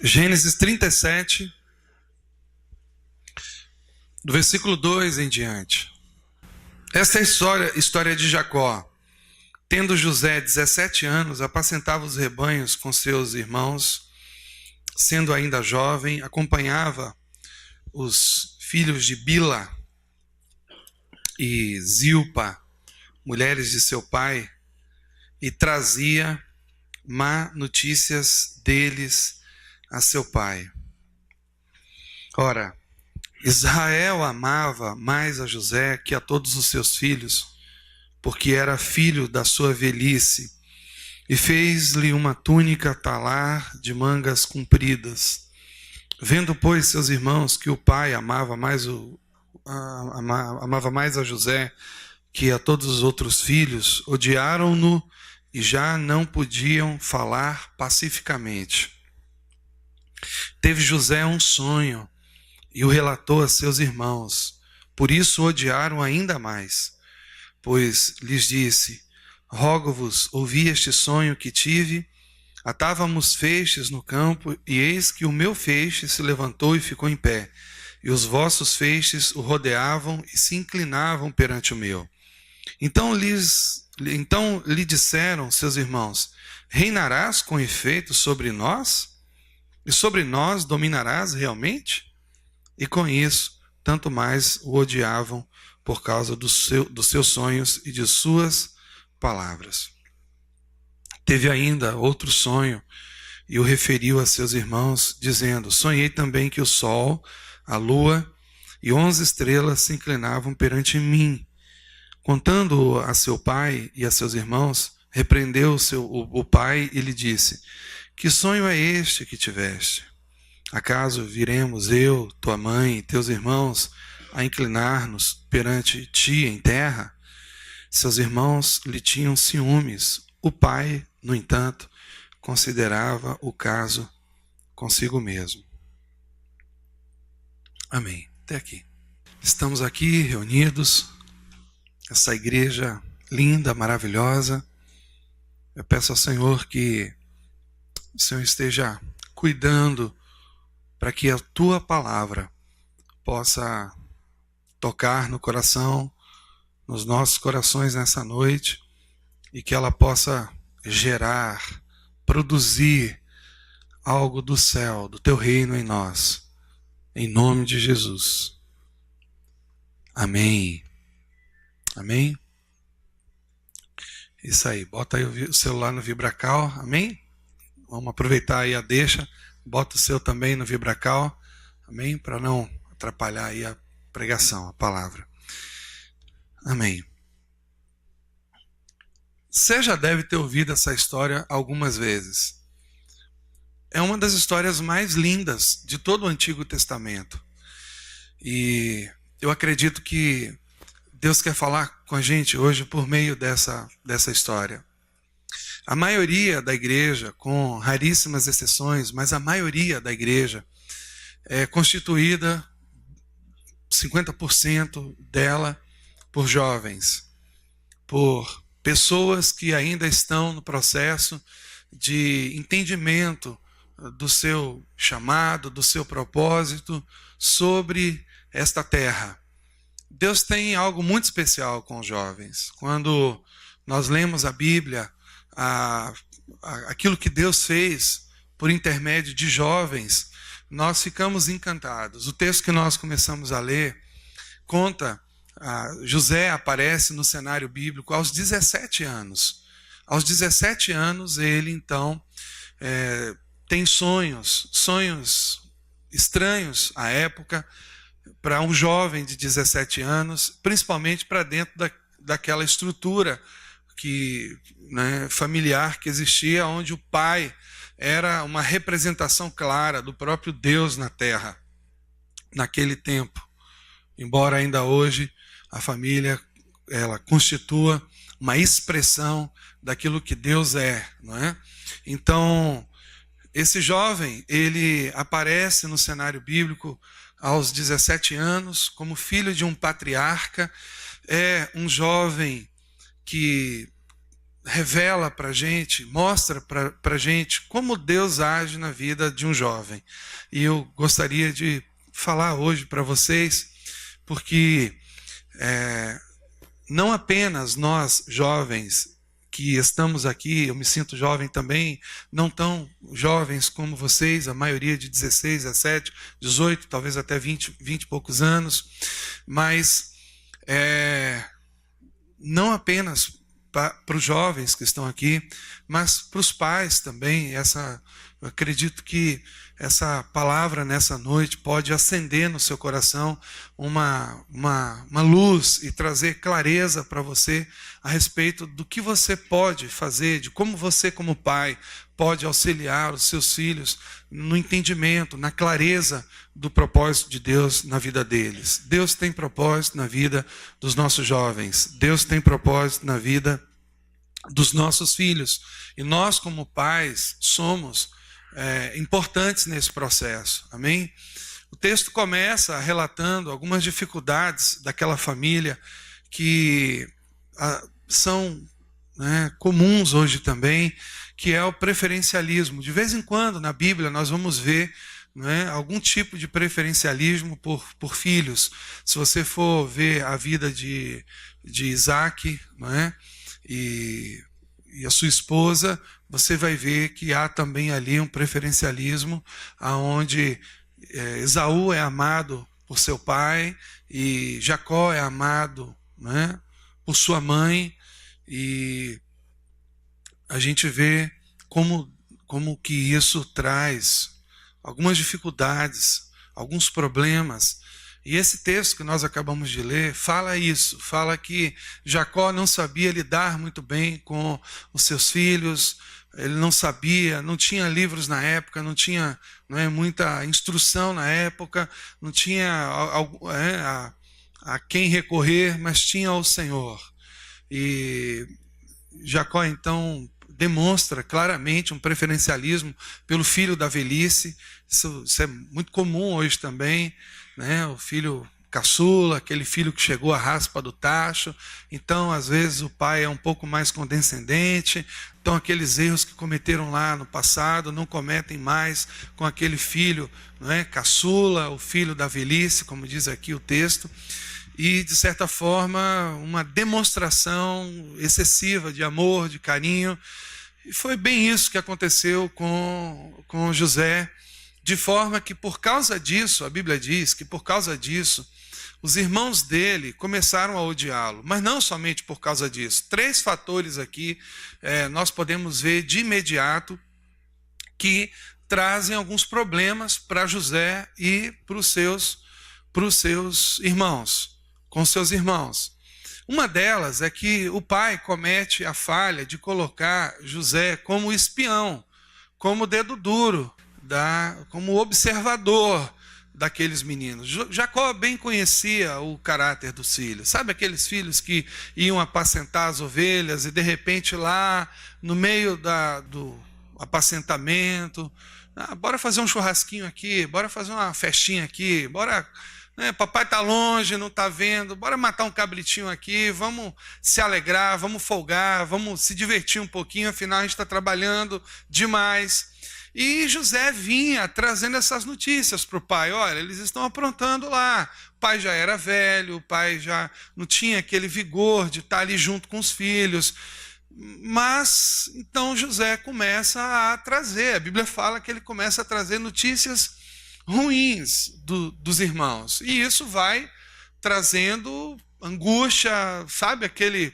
Gênesis 37, do versículo 2 em diante. Esta é a história de Jacó. Tendo José 17 anos, apacentava os rebanhos com seus irmãos. Sendo ainda jovem, acompanhava os filhos de Bila e Zilpa, mulheres de seu pai, e trazia má notícias deles a seu pai. Ora, Israel amava mais a José que a todos os seus filhos, porque era filho da sua velhice, e fez-lhe uma túnica talar de mangas compridas. Vendo, pois, seus irmãos que o pai amava mais a José que a todos os outros filhos, odiaram-no e já não podiam falar pacificamente. Teve José um sonho e o relatou a seus irmãos. Por isso o odiaram ainda mais, pois lhes disse: rogo-vos, ouvi este sonho que tive. Atávamos feixes no campo, e eis que o meu feixe se levantou e ficou em pé, e os vossos feixes o rodeavam e se inclinavam perante o meu. Então lhe disseram seus irmãos: reinarás com efeito sobre nós? E sobre nós dominarás realmente? E com isso, tanto mais o odiavam por causa dos seus sonhos e de suas palavras. Teve ainda outro sonho e o referiu a seus irmãos, dizendo: sonhei também que o sol, a lua e 11 estrelas se inclinavam perante mim. Contando-o a seu pai e a seus irmãos, repreendeu o pai e lhe disse: que sonho é este que tiveste? Acaso viremos eu, tua mãe e teus irmãos a inclinar-nos perante ti em terra? Seus irmãos lhe tinham ciúmes. O pai, no entanto, considerava o caso consigo mesmo. Amém. Até aqui. Estamos aqui reunidos, essa igreja linda, maravilhosa. Eu peço ao Senhor que o Senhor esteja cuidando para que a tua palavra possa tocar no coração, nos nossos corações nessa noite, e que ela possa gerar, produzir algo do céu, do teu reino em nós, em nome de Jesus. Amém. Amém? Isso aí, bota aí o celular no Vibracal, amém? Vamos aproveitar aí a deixa, bota o seu também no Vibracal, amém? Para não atrapalhar aí a pregação, a palavra. Amém. Você já deve ter ouvido essa história algumas vezes. É uma das histórias mais lindas de todo o Antigo Testamento. E eu acredito que Deus quer falar com a gente hoje por meio dessa história. A maioria da igreja, com raríssimas exceções, mas a maioria da igreja é constituída, 50% dela, por jovens, por pessoas que ainda estão no processo de entendimento do seu chamado, do seu propósito sobre esta terra. Deus tem algo muito especial com os jovens. Quando nós lemos a Bíblia, aquilo que Deus fez por intermédio de jovens, nós ficamos encantados. O texto que nós começamos a ler conta, José aparece no cenário bíblico aos 17 anos. Aos 17 anos ele então tem sonhos estranhos à época, para um jovem de 17 anos, principalmente para dentro daquela estrutura familiar que existia, onde o pai era uma representação clara do próprio Deus na terra, naquele tempo. Embora ainda hoje a família ela constitua uma expressão daquilo que Deus é, não é? Então, esse jovem, ele aparece no cenário bíblico aos 17 anos, como filho de um patriarca. É um jovem que revela para a gente, mostra para a gente como Deus age na vida de um jovem. E eu gostaria de falar hoje para vocês, porque não apenas nós jovens que estamos aqui, eu me sinto jovem também, não tão jovens como vocês, a maioria de 16, 17, 18, talvez até 20 e poucos anos, mas não apenas para os jovens que estão aqui, mas para os pais também. Eu acredito que essa palavra nessa noite pode acender no seu coração uma luz e trazer clareza para você a respeito do que você pode fazer, de como você, como pai, pode auxiliar os seus filhos no entendimento, na clareza do propósito de Deus na vida deles. Deus tem propósito na vida dos nossos jovens. Deus tem propósito na vida dos nossos filhos. E nós, como pais, somos importantes nesse processo. Amém? O texto começa relatando algumas dificuldades daquela família que são comuns hoje também, que é o preferencialismo. De vez em quando, na Bíblia, nós vamos ver algum tipo de preferencialismo por filhos. Se você for ver a vida de Isaac, e a sua esposa, você vai ver que há também ali um preferencialismo, onde Esaú é amado por seu pai e Jacó é amado por sua mãe, e a gente vê como que isso traz algumas dificuldades, alguns problemas. E esse texto que nós acabamos de ler fala isso, fala que Jacó não sabia lidar muito bem com os seus filhos, ele não sabia, não tinha livros na época, não tinha muita instrução na época, não tinha a quem recorrer, mas tinha o Senhor. E Jacó, então, demonstra claramente um preferencialismo pelo filho da velhice. Isso é muito comum hoje também, o filho caçula, aquele filho que chegou à raspa do tacho. Então, às vezes, o pai é um pouco mais condescendente. Então, aqueles erros que cometeram lá no passado não cometem mais com aquele filho caçula, o filho da velhice, como diz aqui o texto. E, de certa forma, uma demonstração excessiva de amor, de carinho. E foi bem isso que aconteceu com José, de forma que, por causa disso, a Bíblia diz que, por causa disso, os irmãos dele começaram a odiá-lo. Mas não somente por causa disso. 3 fatores aqui nós podemos ver de imediato que trazem alguns problemas para José e para os seus irmãos, com seus irmãos. Uma delas é que o pai comete a falha de colocar José como espião, como dedo duro, como observador daqueles meninos. Jacó bem conhecia o caráter dos filhos. Sabe aqueles filhos que iam apacentar as ovelhas e de repente lá no meio do apacentamento, bora fazer um churrasquinho aqui, bora fazer uma festinha aqui, bora... papai está longe, não está vendo, bora matar um cabritinho aqui, vamos se alegrar, vamos folgar, vamos se divertir um pouquinho, afinal a gente está trabalhando demais. E José vinha trazendo essas notícias para o pai: olha, eles estão aprontando lá, o pai já era velho, o pai já não tinha aquele vigor de estar ali junto com os filhos. Mas então José começa a trazer, a Bíblia fala que ele começa a trazer notícias ruins dos irmãos. E isso vai trazendo angústia, sabe? Aquele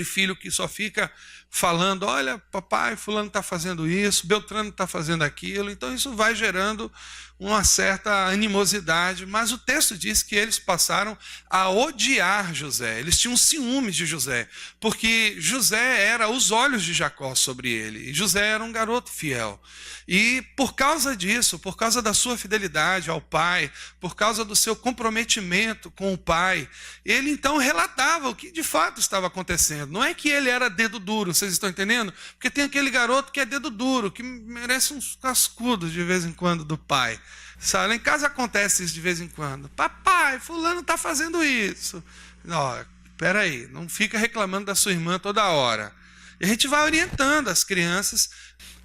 filho que só fica falando: olha, papai, fulano está fazendo isso, Beltrano está fazendo aquilo. Então isso vai gerando uma certa animosidade. Mas o texto diz que eles passaram a odiar José. Eles tinham ciúmes de José, porque José era os olhos de Jacó sobre ele. E José era um garoto fiel. E por causa disso, por causa da sua fidelidade ao pai, por causa do seu comprometimento com o pai, ele então relatava o que de fato estava acontecendo. Não é que ele era dedo duro, vocês estão entendendo? Porque tem aquele garoto que é dedo duro, que merece uns cascudos de vez em quando do pai. Sabe? Lá em casa acontece isso de vez em quando. Papai, fulano está fazendo isso. Não, peraí, não fica reclamando da sua irmã toda hora. E a gente vai orientando as crianças.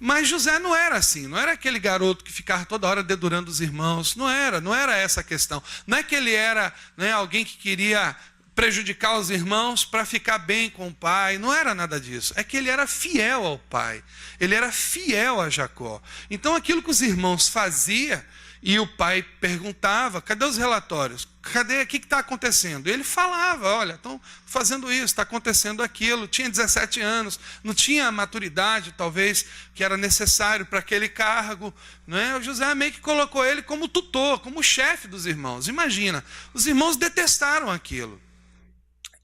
Mas José não era assim, não era aquele garoto que ficava toda hora dedurando os irmãos. Não era essa a questão. Não é que ele era, né, alguém que queria prejudicar os irmãos para ficar bem com o pai. Não era nada disso. É que ele era fiel ao pai. Ele era fiel a Jacó. Então aquilo que os irmãos faziam, e o pai perguntava, cadê os relatórios? Cadê? O que está acontecendo? E ele falava, olha, estão fazendo isso, está acontecendo aquilo. Tinha 17 anos, não tinha a maturidade, talvez, que era necessário para aquele cargo. Né? O José meio que colocou ele como tutor, como chefe dos irmãos. Imagina, os irmãos detestaram aquilo.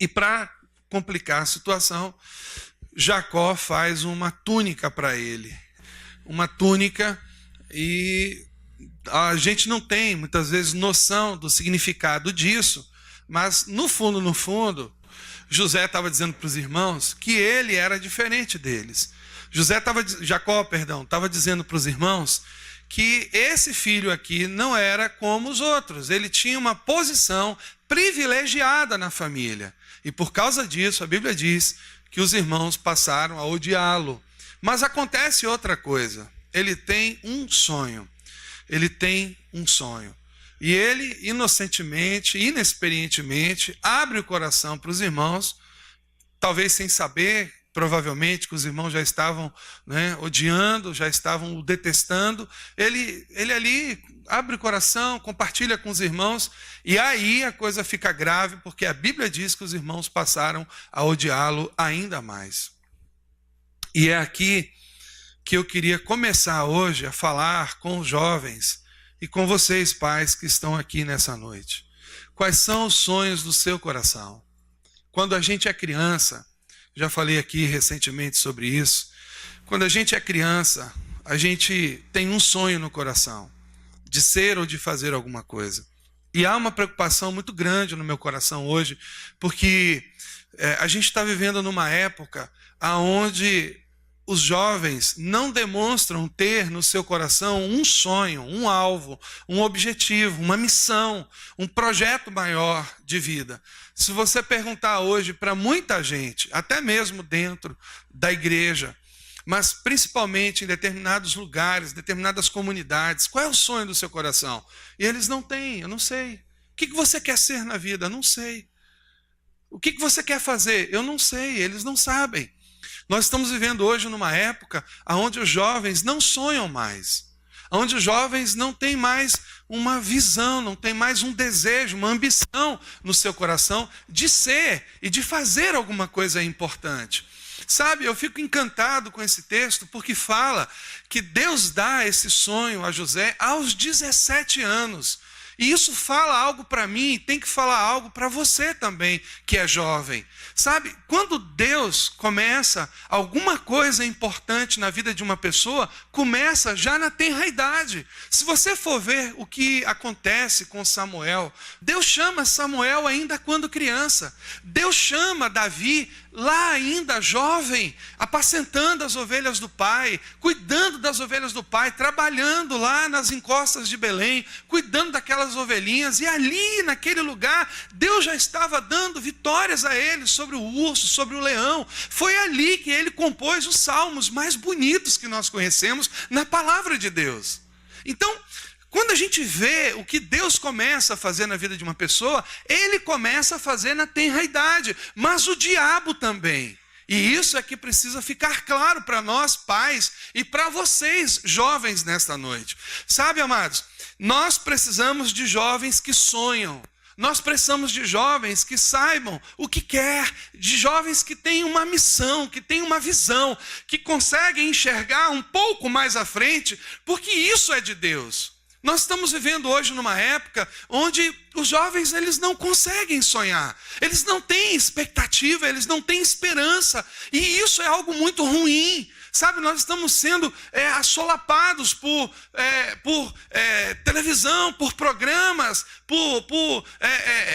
E para complicar a situação, Jacó faz uma túnica para ele. Uma túnica, e a gente não tem, muitas vezes, noção do significado disso, mas, no fundo, José estava dizendo para os irmãos que ele era diferente deles. Jacó estava dizendo para os irmãos que esse filho aqui não era como os outros. Ele tinha uma posição privilegiada na família. E por causa disso, a Bíblia diz que os irmãos passaram a odiá-lo. Mas acontece outra coisa. Ele tem um sonho. Ele tem um sonho. E ele, inocentemente, inexperientemente, abre o coração para os irmãos, talvez sem saber, provavelmente, que os irmãos já estavam, né, odiando, já estavam o detestando. Ele ali abre o coração, compartilha com os irmãos, e aí a coisa fica grave, porque a Bíblia diz que os irmãos passaram a odiá-lo ainda mais. E é aqui que eu queria começar hoje a falar com os jovens e com vocês, pais, que estão aqui nessa noite. Quais são os sonhos do seu coração? Quando a gente é criança, já falei aqui recentemente sobre isso, quando a gente é criança, a gente tem um sonho no coração, de ser ou de fazer alguma coisa. E há uma preocupação muito grande no meu coração hoje, porque a gente está vivendo numa época onde os jovens não demonstram ter no seu coração um sonho, um alvo, um objetivo, uma missão, um projeto maior de vida. Se você perguntar hoje para muita gente, até mesmo dentro da igreja, mas principalmente em determinados lugares, determinadas comunidades, qual é o sonho do seu coração? E eles não têm, eu não sei. O que você quer ser na vida? Eu não sei. O que você quer fazer? Eu não sei, eles não sabem. Nós estamos vivendo hoje numa época onde os jovens não sonham mais, onde os jovens não têm mais uma visão, não têm mais um desejo, uma ambição no seu coração de ser e de fazer alguma coisa importante. Sabe, eu fico encantado com esse texto porque fala que Deus dá esse sonho a José aos 17 anos. E isso fala algo para mim e tem que falar algo para você também, que é jovem. Sabe, quando Deus começa alguma coisa importante na vida de uma pessoa, começa já na tenra idade. Se você for ver o que acontece com Samuel, Deus chama Samuel ainda quando criança. Deus chama Davi lá ainda jovem, apacentando as ovelhas do pai, cuidando das ovelhas do pai, trabalhando lá nas encostas de Belém, cuidando daquelas ovelhinhas, e ali naquele lugar, Deus já estava dando vitórias a ele sobre o urso, sobre o leão. Foi ali que ele compôs os salmos mais bonitos que nós conhecemos na palavra de Deus. Então, quando a gente vê o que Deus começa a fazer na vida de uma pessoa, ele começa a fazer na tenra idade, mas o diabo também. E isso é que precisa ficar claro para nós, pais, e para vocês, jovens, nesta noite. Sabe, amados, nós precisamos de jovens que sonham. Nós precisamos de jovens que saibam o que quer, de jovens que têm uma missão, que têm uma visão, que conseguem enxergar um pouco mais à frente, porque isso é de Deus. Nós estamos vivendo hoje numa época onde os jovens eles não conseguem sonhar, eles não têm expectativa, eles não têm esperança, e isso é algo muito ruim. Sabe, nós estamos sendo assolapados por televisão, por programas, por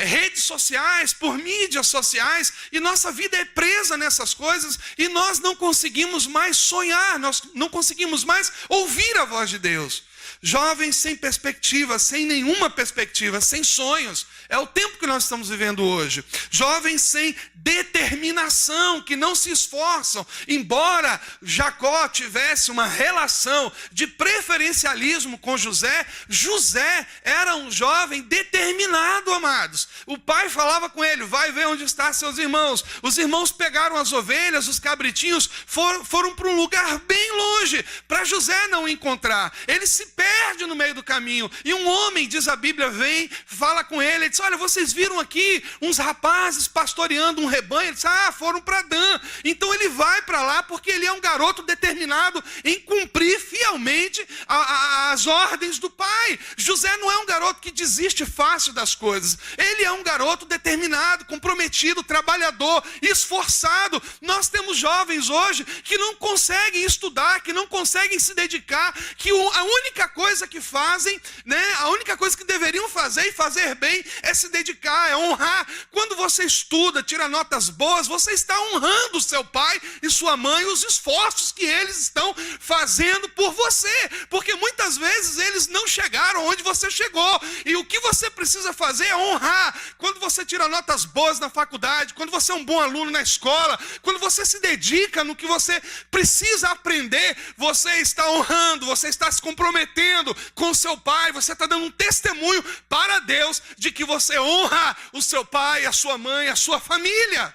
redes sociais, por mídias sociais, e nossa vida é presa nessas coisas, e nós não conseguimos mais sonhar, nós não conseguimos mais ouvir a voz de Deus. Jovens sem perspectiva, sem nenhuma perspectiva, sem sonhos. É o tempo que nós estamos vivendo hoje. Jovens sem determinação, que não se esforçam. Embora Jacó tivesse uma relação de preferencialismo com José, José era um jovem determinado, amados. O pai falava com ele, vai ver onde estão seus irmãos. Os irmãos pegaram as ovelhas, os cabritinhos, foram para um lugar bem longe, para José não encontrar. Ele se perde no meio do caminho. E um homem, diz a Bíblia, vem, fala com ele, diz, olha, vocês viram aqui uns rapazes pastoreando um rebanho? Ele diz, foram para Dan. Então ele vai para lá porque ele é um garoto determinado em cumprir fielmente as ordens do pai. José não é um garoto que desiste fácil das coisas. Ele é um garoto determinado, comprometido, trabalhador, esforçado. Nós temos jovens hoje que não conseguem estudar, que não conseguem se dedicar, que a única coisa que fazem, né, a única coisa que deveriam fazer e fazer bem é se dedicar, é honrar. Quando você estuda, tira notas boas, você está honrando seu pai e sua mãe, os esforços que eles estão fazendo por você, porque muitas vezes eles não chegaram onde você chegou, e o que você precisa fazer é honrar. Quando você tira notas boas na faculdade, quando você é um bom aluno na escola, quando você se dedica no que você precisa aprender, você está honrando, você está se comprometendo com seu pai, você está dando um testemunho para Deus de que você honra o seu pai, a sua mãe, a sua família.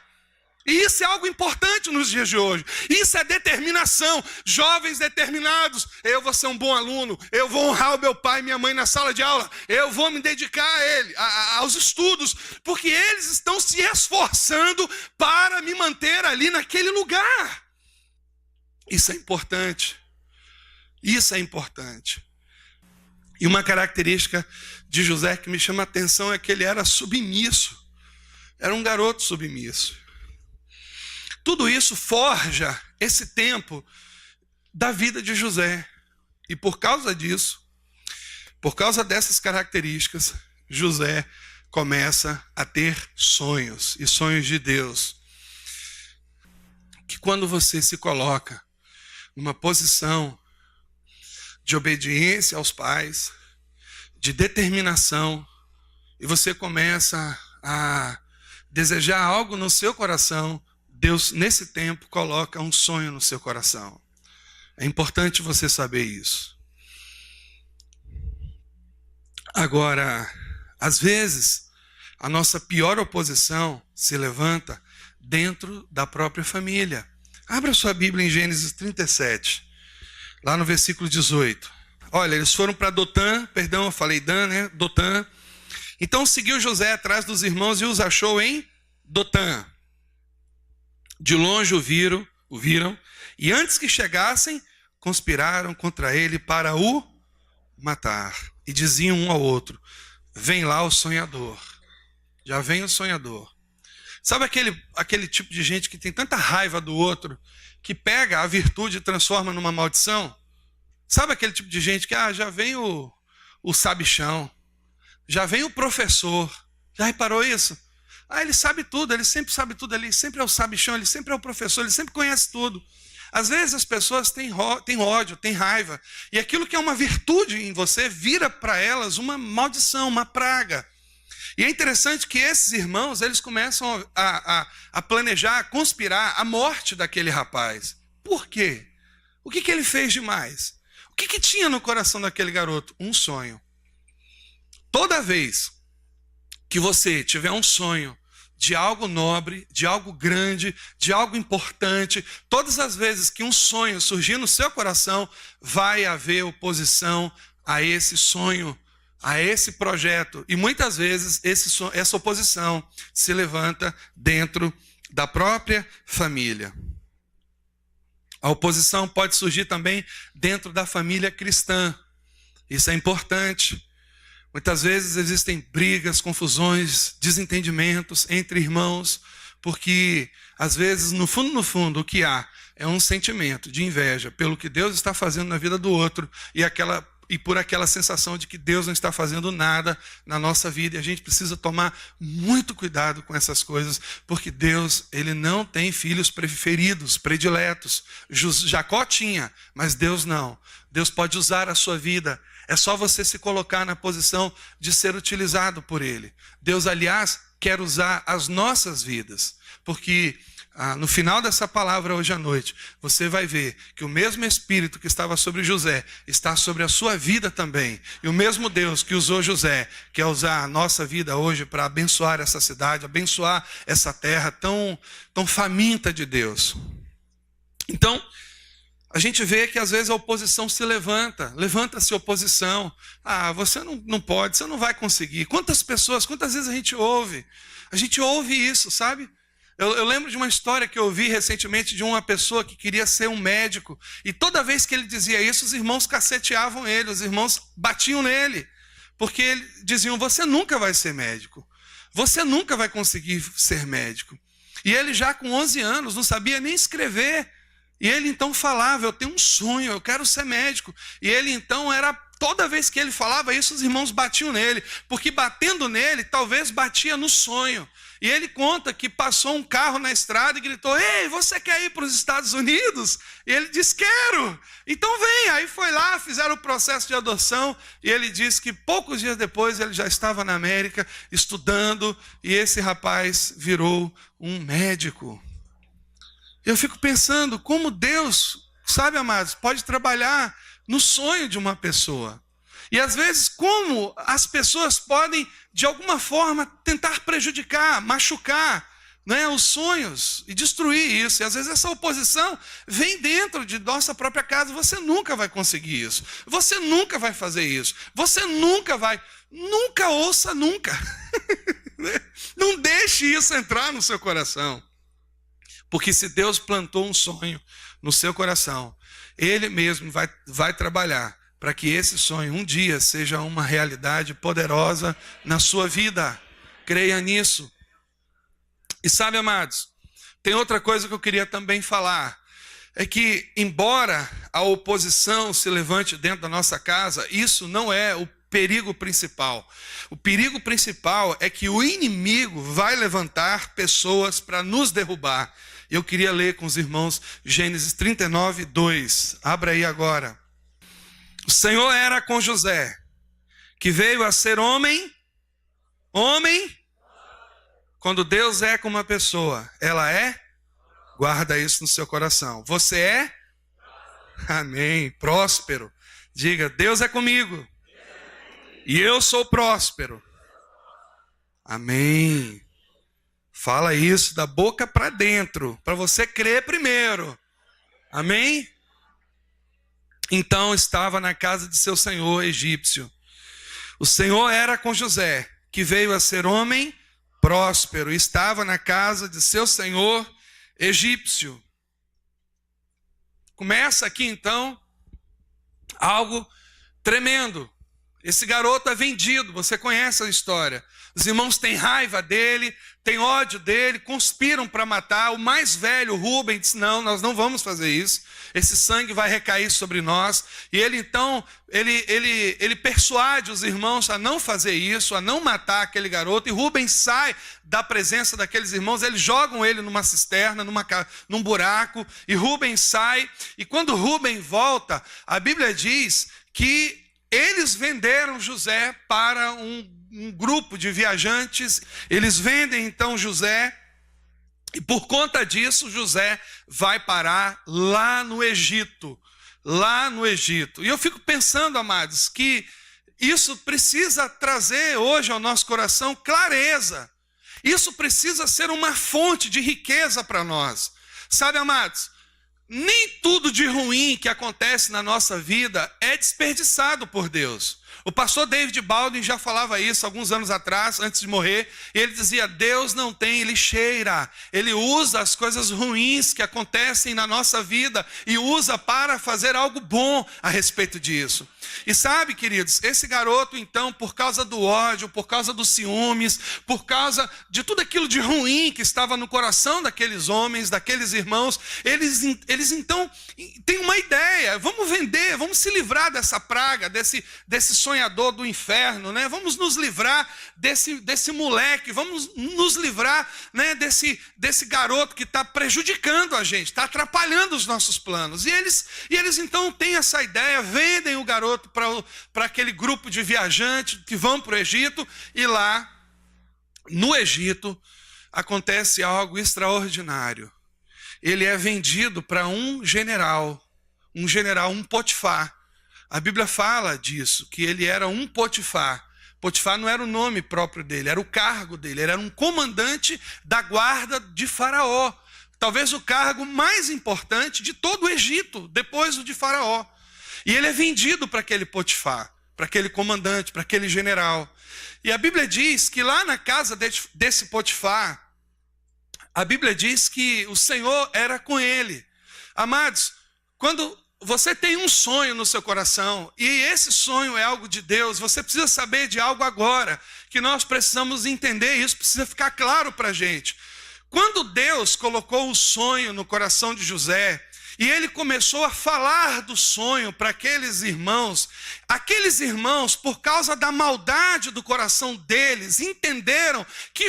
E isso é algo importante nos dias de hoje. Isso é determinação. Jovens determinados. Eu vou ser um bom aluno. Eu vou honrar o meu pai e minha mãe na sala de aula. Eu vou me dedicar a ele, aos estudos. Porque eles estão se esforçando para me manter ali naquele lugar. Isso é importante. Isso é importante. E uma característica de José que me chama a atenção é que ele era submisso. Era um garoto submisso. Tudo isso forja esse tempo da vida de José. E por causa disso, por causa dessas características, José começa a ter sonhos, e sonhos de Deus. Que quando você se coloca numa posição de obediência aos pais, de determinação, e você começa a desejar algo no seu coração, Deus, nesse tempo, coloca um sonho no seu coração. É importante você saber isso. Agora, às vezes, a nossa pior oposição se levanta dentro da própria família. Abra sua Bíblia em Gênesis 37, lá no versículo 18. Olha, eles foram para Dotã, perdão, eu falei Dan, né? Dotã. Então seguiu José atrás dos irmãos e os achou em Dotã. De longe o viram, e antes que chegassem, conspiraram contra ele para o matar. E diziam um ao outro, vem lá o sonhador. Já vem o sonhador. Sabe aquele tipo de gente que tem tanta raiva do outro, que pega a virtude e transforma numa maldição? Sabe aquele tipo de gente que, já vem o sabichão, já vem o professor. Já reparou isso? Ele sabe tudo, ele sempre sabe tudo, ele sempre é o sabichão, ele sempre é o professor, ele sempre conhece tudo. Às vezes as pessoas têm ódio, têm raiva, e aquilo que é uma virtude em você vira para elas uma maldição, uma praga. E é interessante que esses irmãos, eles começam a planejar, a conspirar a morte daquele rapaz. Por quê? O que ele fez demais? O que tinha no coração daquele garoto? Um sonho. Toda vez que você tiver um sonho de algo nobre, de algo grande, de algo importante, todas as vezes que um sonho surgir no seu coração, vai haver oposição a esse sonho, a esse projeto. E muitas vezes essa oposição se levanta dentro da própria família. A oposição pode surgir também dentro da família cristã. Isso é importante. Muitas vezes existem brigas, confusões, desentendimentos entre irmãos, porque às vezes, no fundo, o que há é um sentimento de inveja pelo que Deus está fazendo na vida do outro e por aquela sensação de que Deus não está fazendo nada na nossa vida. E a gente precisa tomar muito cuidado com essas coisas, porque Deus, ele não tem filhos preferidos, prediletos. Jacó tinha, mas Deus não. Deus pode usar a sua vida É só você se colocar na posição de ser utilizado por Ele. Deus, aliás, quer usar as nossas vidas, porque no final dessa palavra hoje à noite, você vai ver que o mesmo Espírito que estava sobre José está sobre a sua vida também. E o mesmo Deus que usou José quer usar a nossa vida hoje para abençoar essa cidade, abençoar essa terra tão faminta de Deus. Então, a gente vê que às vezes a oposição se levanta-se oposição. Você não pode, você não vai conseguir. Quantas vezes a gente ouve? A gente ouve isso, sabe? Eu lembro de uma história que eu ouvi recentemente de uma pessoa que queria ser um médico. E toda vez que ele dizia isso, os irmãos caceteavam ele, os irmãos batiam nele. Porque eles diziam, você nunca vai ser médico. Você nunca vai conseguir ser médico. E ele já com 11 anos não sabia nem escrever. E ele então falava, eu tenho um sonho, eu quero ser médico. E ele então toda vez que ele falava isso, os irmãos batiam nele. Porque batendo nele, talvez batia no sonho. E ele conta que passou um carro na estrada e gritou, ei, você quer ir para os Estados Unidos? E ele disse, quero. Então vem. Aí foi lá, fizeram o processo de adoção. E ele disse que poucos dias depois ele já estava na América estudando. E esse rapaz virou um médico. Eu fico pensando como Deus, sabe, amados, pode trabalhar no sonho de uma pessoa. E às vezes como as pessoas podem, de alguma forma, tentar prejudicar, machucar, né, os sonhos e destruir isso. E às vezes essa oposição vem dentro de nossa própria casa. Você nunca vai conseguir isso. Você nunca vai fazer isso. Você nunca ouça nunca. Não deixe isso entrar no seu coração. Porque se Deus plantou um sonho no seu coração, Ele mesmo vai trabalhar para que esse sonho um dia seja uma realidade poderosa na sua vida. Creia nisso. E sabe, amados, tem outra coisa que eu queria também falar. É que, embora a oposição se levante dentro da nossa casa, isso não é o perigo principal. O perigo principal é que o inimigo vai levantar pessoas para nos derrubar. Eu queria ler com os irmãos Gênesis 39, 2. Abra aí agora. O Senhor era com José, que veio a ser homem. Quando Deus é com uma pessoa, ela é? Guarda isso no seu coração. Você é? Amém. Próspero. Diga, Deus é comigo. E eu sou próspero. Amém. Fala isso da boca para dentro, para você crer primeiro. Amém? Então estava na casa de seu senhor egípcio. O Senhor era com José, que veio a ser homem próspero. Estava na casa de seu senhor egípcio. Começa aqui então algo tremendo. Esse garoto é vendido, você conhece a história. Os irmãos têm raiva dele, têm ódio dele, conspiram para matar. O mais velho, Rubem, disse, não, nós não vamos fazer isso. Esse sangue vai recair sobre nós. E ele então, ele persuade os irmãos a não fazer isso, a não matar aquele garoto. E Rubem sai da presença daqueles irmãos, eles jogam ele numa cisterna, num buraco. E Rubem sai. E quando Rubem volta, a Bíblia diz que eles venderam José para um grupo de viajantes. Eles vendem então José. E por conta disso, José vai parar lá no Egito. Lá no Egito. E eu fico pensando, amados, que isso precisa trazer hoje ao nosso coração clareza. Isso precisa ser uma fonte de riqueza para nós. Sabe, amados, nem tudo de ruim que acontece na nossa vida é desperdiçado por Deus. O pastor David Baldwin já falava isso alguns anos atrás, antes de morrer. E ele dizia, Deus não tem lixeira. Ele usa as coisas ruins que acontecem na nossa vida e usa para fazer algo bom a respeito disso. E sabe, queridos, esse garoto então, por causa do ódio, por causa dos ciúmes, por causa de tudo aquilo de ruim que estava no coração daqueles homens, daqueles irmãos, eles então têm uma ideia, vamos vender, vamos se livrar dessa praga, desse sonhador do inferno, né? Vamos nos livrar desse moleque, vamos nos livrar, né, desse garoto que está prejudicando a gente, está atrapalhando os nossos planos. E eles então têm essa ideia, vendem o garoto para aquele grupo de viajantes que vão para o Egito, e lá, no Egito, acontece algo extraordinário. Ele é vendido para um general, um Potifar. A Bíblia fala disso, que ele era um Potifar. Potifar não era o nome próprio dele, era o cargo dele. Ele era um comandante da guarda de Faraó. Talvez o cargo mais importante de todo o Egito, depois do de Faraó. E ele é vendido para aquele Potifar, para aquele comandante, para aquele general. E a Bíblia diz que lá na casa desse Potifar, a Bíblia diz que o Senhor era com ele. Amados, quando você tem um sonho no seu coração, e esse sonho é algo de Deus, você precisa saber de algo agora, que nós precisamos entender, isso precisa ficar claro para a gente. Quando Deus colocou o sonho no coração de José, e ele começou a falar do sonho para aqueles irmãos, por causa da maldade do coração deles, entenderam que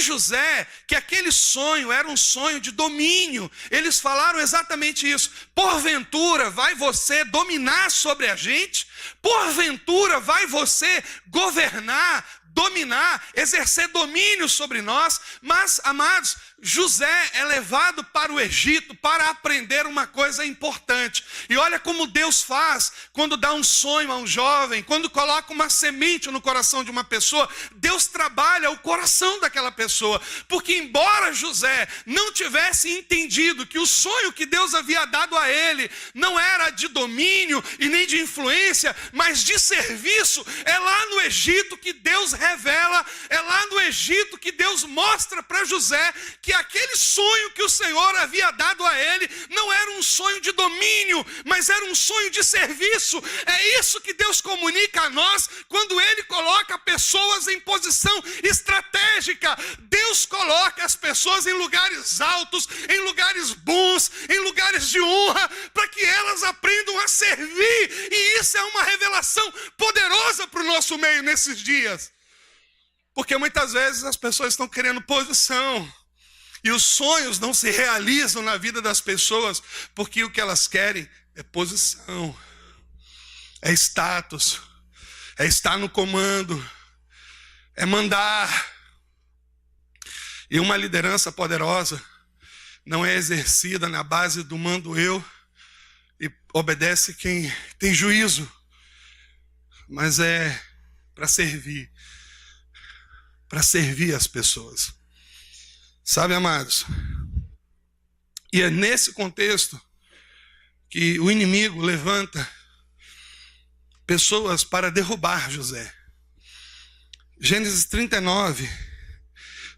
aquele sonho era um sonho de domínio. Eles falaram exatamente isso. Porventura vai você dominar sobre a gente? Porventura vai você governar, dominar, exercer domínio sobre nós? Mas, amados, José é levado para o Egito para aprender uma coisa importante. E olha como Deus faz quando dá um sonho a um jovem, quando coloca uma semente no coração de uma pessoa. Deus trabalha o coração daquela pessoa, porque embora José não tivesse entendido que o sonho que Deus havia dado a ele não era de domínio e nem de influência, mas de serviço, é lá no Egito que Deus revela, é lá no Egito que Deus mostra para José que aquele sonho que o Senhor havia dado a ele não era um sonho de domínio, mas era um sonho de serviço. É isso que Deus comunica a nós quando Ele coloca pessoas em posição estratégica. Deus coloca as pessoas em lugares altos, em lugares bons, em lugares de honra, para que elas aprendam a servir. E isso é uma revelação poderosa para o nosso meio nesses dias. Porque muitas vezes as pessoas estão querendo posição, e os sonhos não se realizam na vida das pessoas, porque o que elas querem é posição, é status, é estar no comando, é mandar. E uma liderança poderosa não é exercida na base do mando eu e obedece quem tem juízo, mas é para servir as pessoas. Sabe, amados? E é nesse contexto que o inimigo levanta pessoas para derrubar José. Gênesis 39,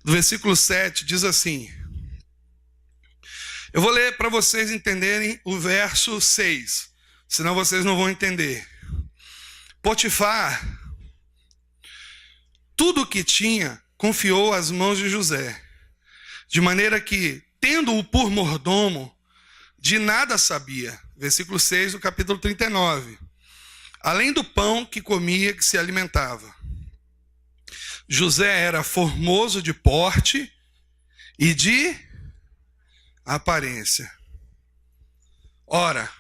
do versículo 7, diz assim. Eu vou ler para vocês entenderem o verso 6, senão vocês não vão entender. Potifar, tudo o que tinha, confiou às mãos de José, de maneira que, tendo-o por mordomo, de nada sabia. Versículo 6 do capítulo 39. Além do pão que comia, que se alimentava. José era formoso de porte e de aparência. Ora,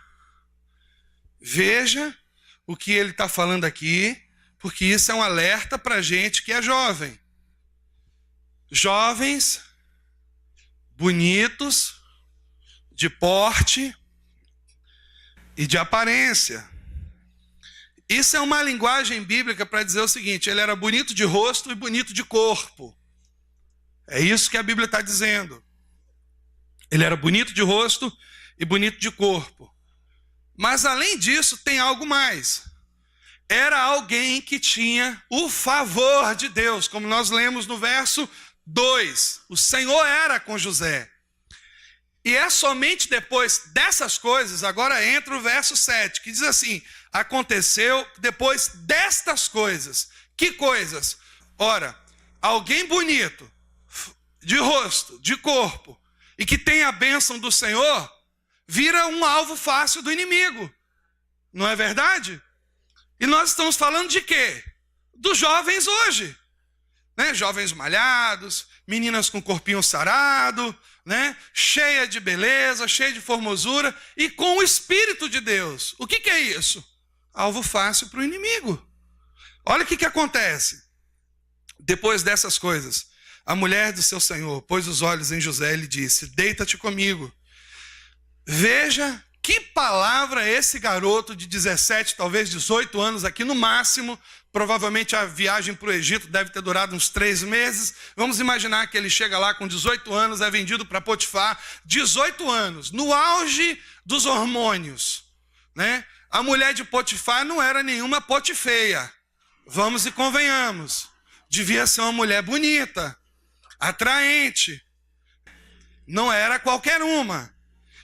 veja o que ele está falando aqui, porque isso é um alerta para a gente que é jovem. Jovens bonitos, de porte e de aparência. Isso é uma linguagem bíblica para dizer o seguinte: ele era bonito de rosto e bonito de corpo. É isso que a Bíblia está dizendo. Ele era bonito de rosto e bonito de corpo. Mas além disso, tem algo mais. Era alguém que tinha o favor de Deus, como nós lemos no verso 2, o Senhor era com José. E é somente depois dessas coisas, agora entra o verso 7, que diz assim: aconteceu depois destas coisas. Que coisas? Ora, alguém bonito, de rosto, de corpo, e que tem a bênção do Senhor, vira um alvo fácil do inimigo. Não é verdade? E nós estamos falando de quê? Dos jovens hoje. Né? Jovens malhados, meninas com corpinho sarado, né? Cheia de beleza, cheia de formosura e com o Espírito de Deus. O que é isso? Alvo fácil para o inimigo. Olha o que acontece. Depois dessas coisas, a mulher do seu senhor pôs os olhos em José e lhe disse: deita-te comigo. Veja que palavra esse garoto de 17, talvez 18 anos aqui no máximo. Provavelmente a viagem para o Egito deve ter durado uns 3 meses. Vamos imaginar que ele chega lá com 18 anos, é vendido para Potifar. 18 anos, no auge dos hormônios, né? A mulher de Potifar não era nenhuma potifeia. Vamos e convenhamos. Devia ser uma mulher bonita, atraente. Não era qualquer uma.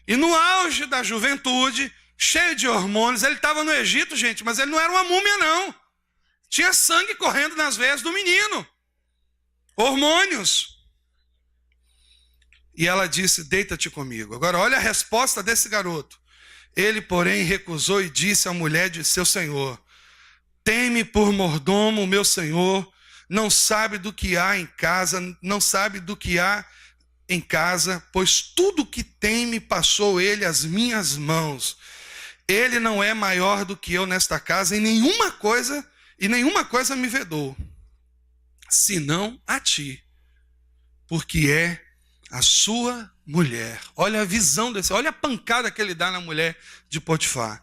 E no auge da juventude, cheio de hormônios, ele estava no Egito, gente, mas ele não era uma múmia, não. Tinha sangue correndo nas veias do menino. Hormônios. E ela disse: deita-te comigo. Agora, olha a resposta desse garoto. Ele, porém, recusou e disse à mulher de seu senhor: tem-me por mordomo o meu senhor, não sabe do que há em casa, pois tudo que tem me passou ele às minhas mãos. Ele não é maior do que eu nesta casa, e nenhuma coisa me vedou, senão a ti, porque é a sua mulher. Olha a visão desse, olha a pancada que ele dá na mulher de Potifar.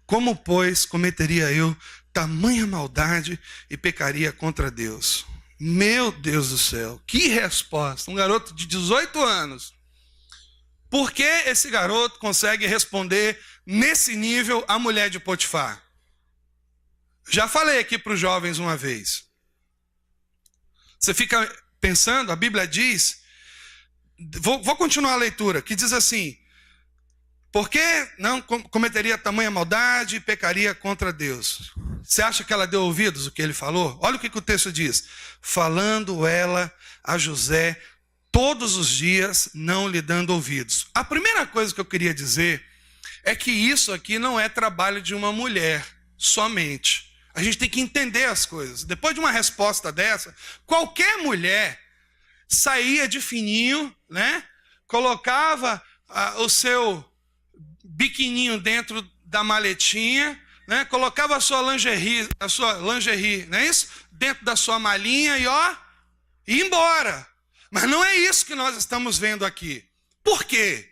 Como, pois, cometeria eu tamanha maldade e pecaria contra Deus? Meu Deus do céu, que resposta! Um garoto de 18 anos. Por que esse garoto consegue responder nesse nível a mulher de Potifar? Já falei aqui para os jovens uma vez. Você fica pensando, a Bíblia diz, vou continuar a leitura, que diz assim: por que não cometeria tamanha maldade e pecaria contra Deus? Você acha que ela deu ouvidos ao que ele falou? Olha o que o texto diz. Falando ela a José todos os dias, não lhe dando ouvidos. A primeira coisa que eu queria dizer é que isso aqui não é trabalho de uma mulher somente. A gente tem que entender as coisas. Depois de uma resposta dessa, qualquer mulher saía de fininho, né? Colocava o seu biquininho dentro da maletinha, né? Colocava a sua lingerie, não é isso? Dentro da sua malinha e ia embora. Mas não é isso que nós estamos vendo aqui. Por quê?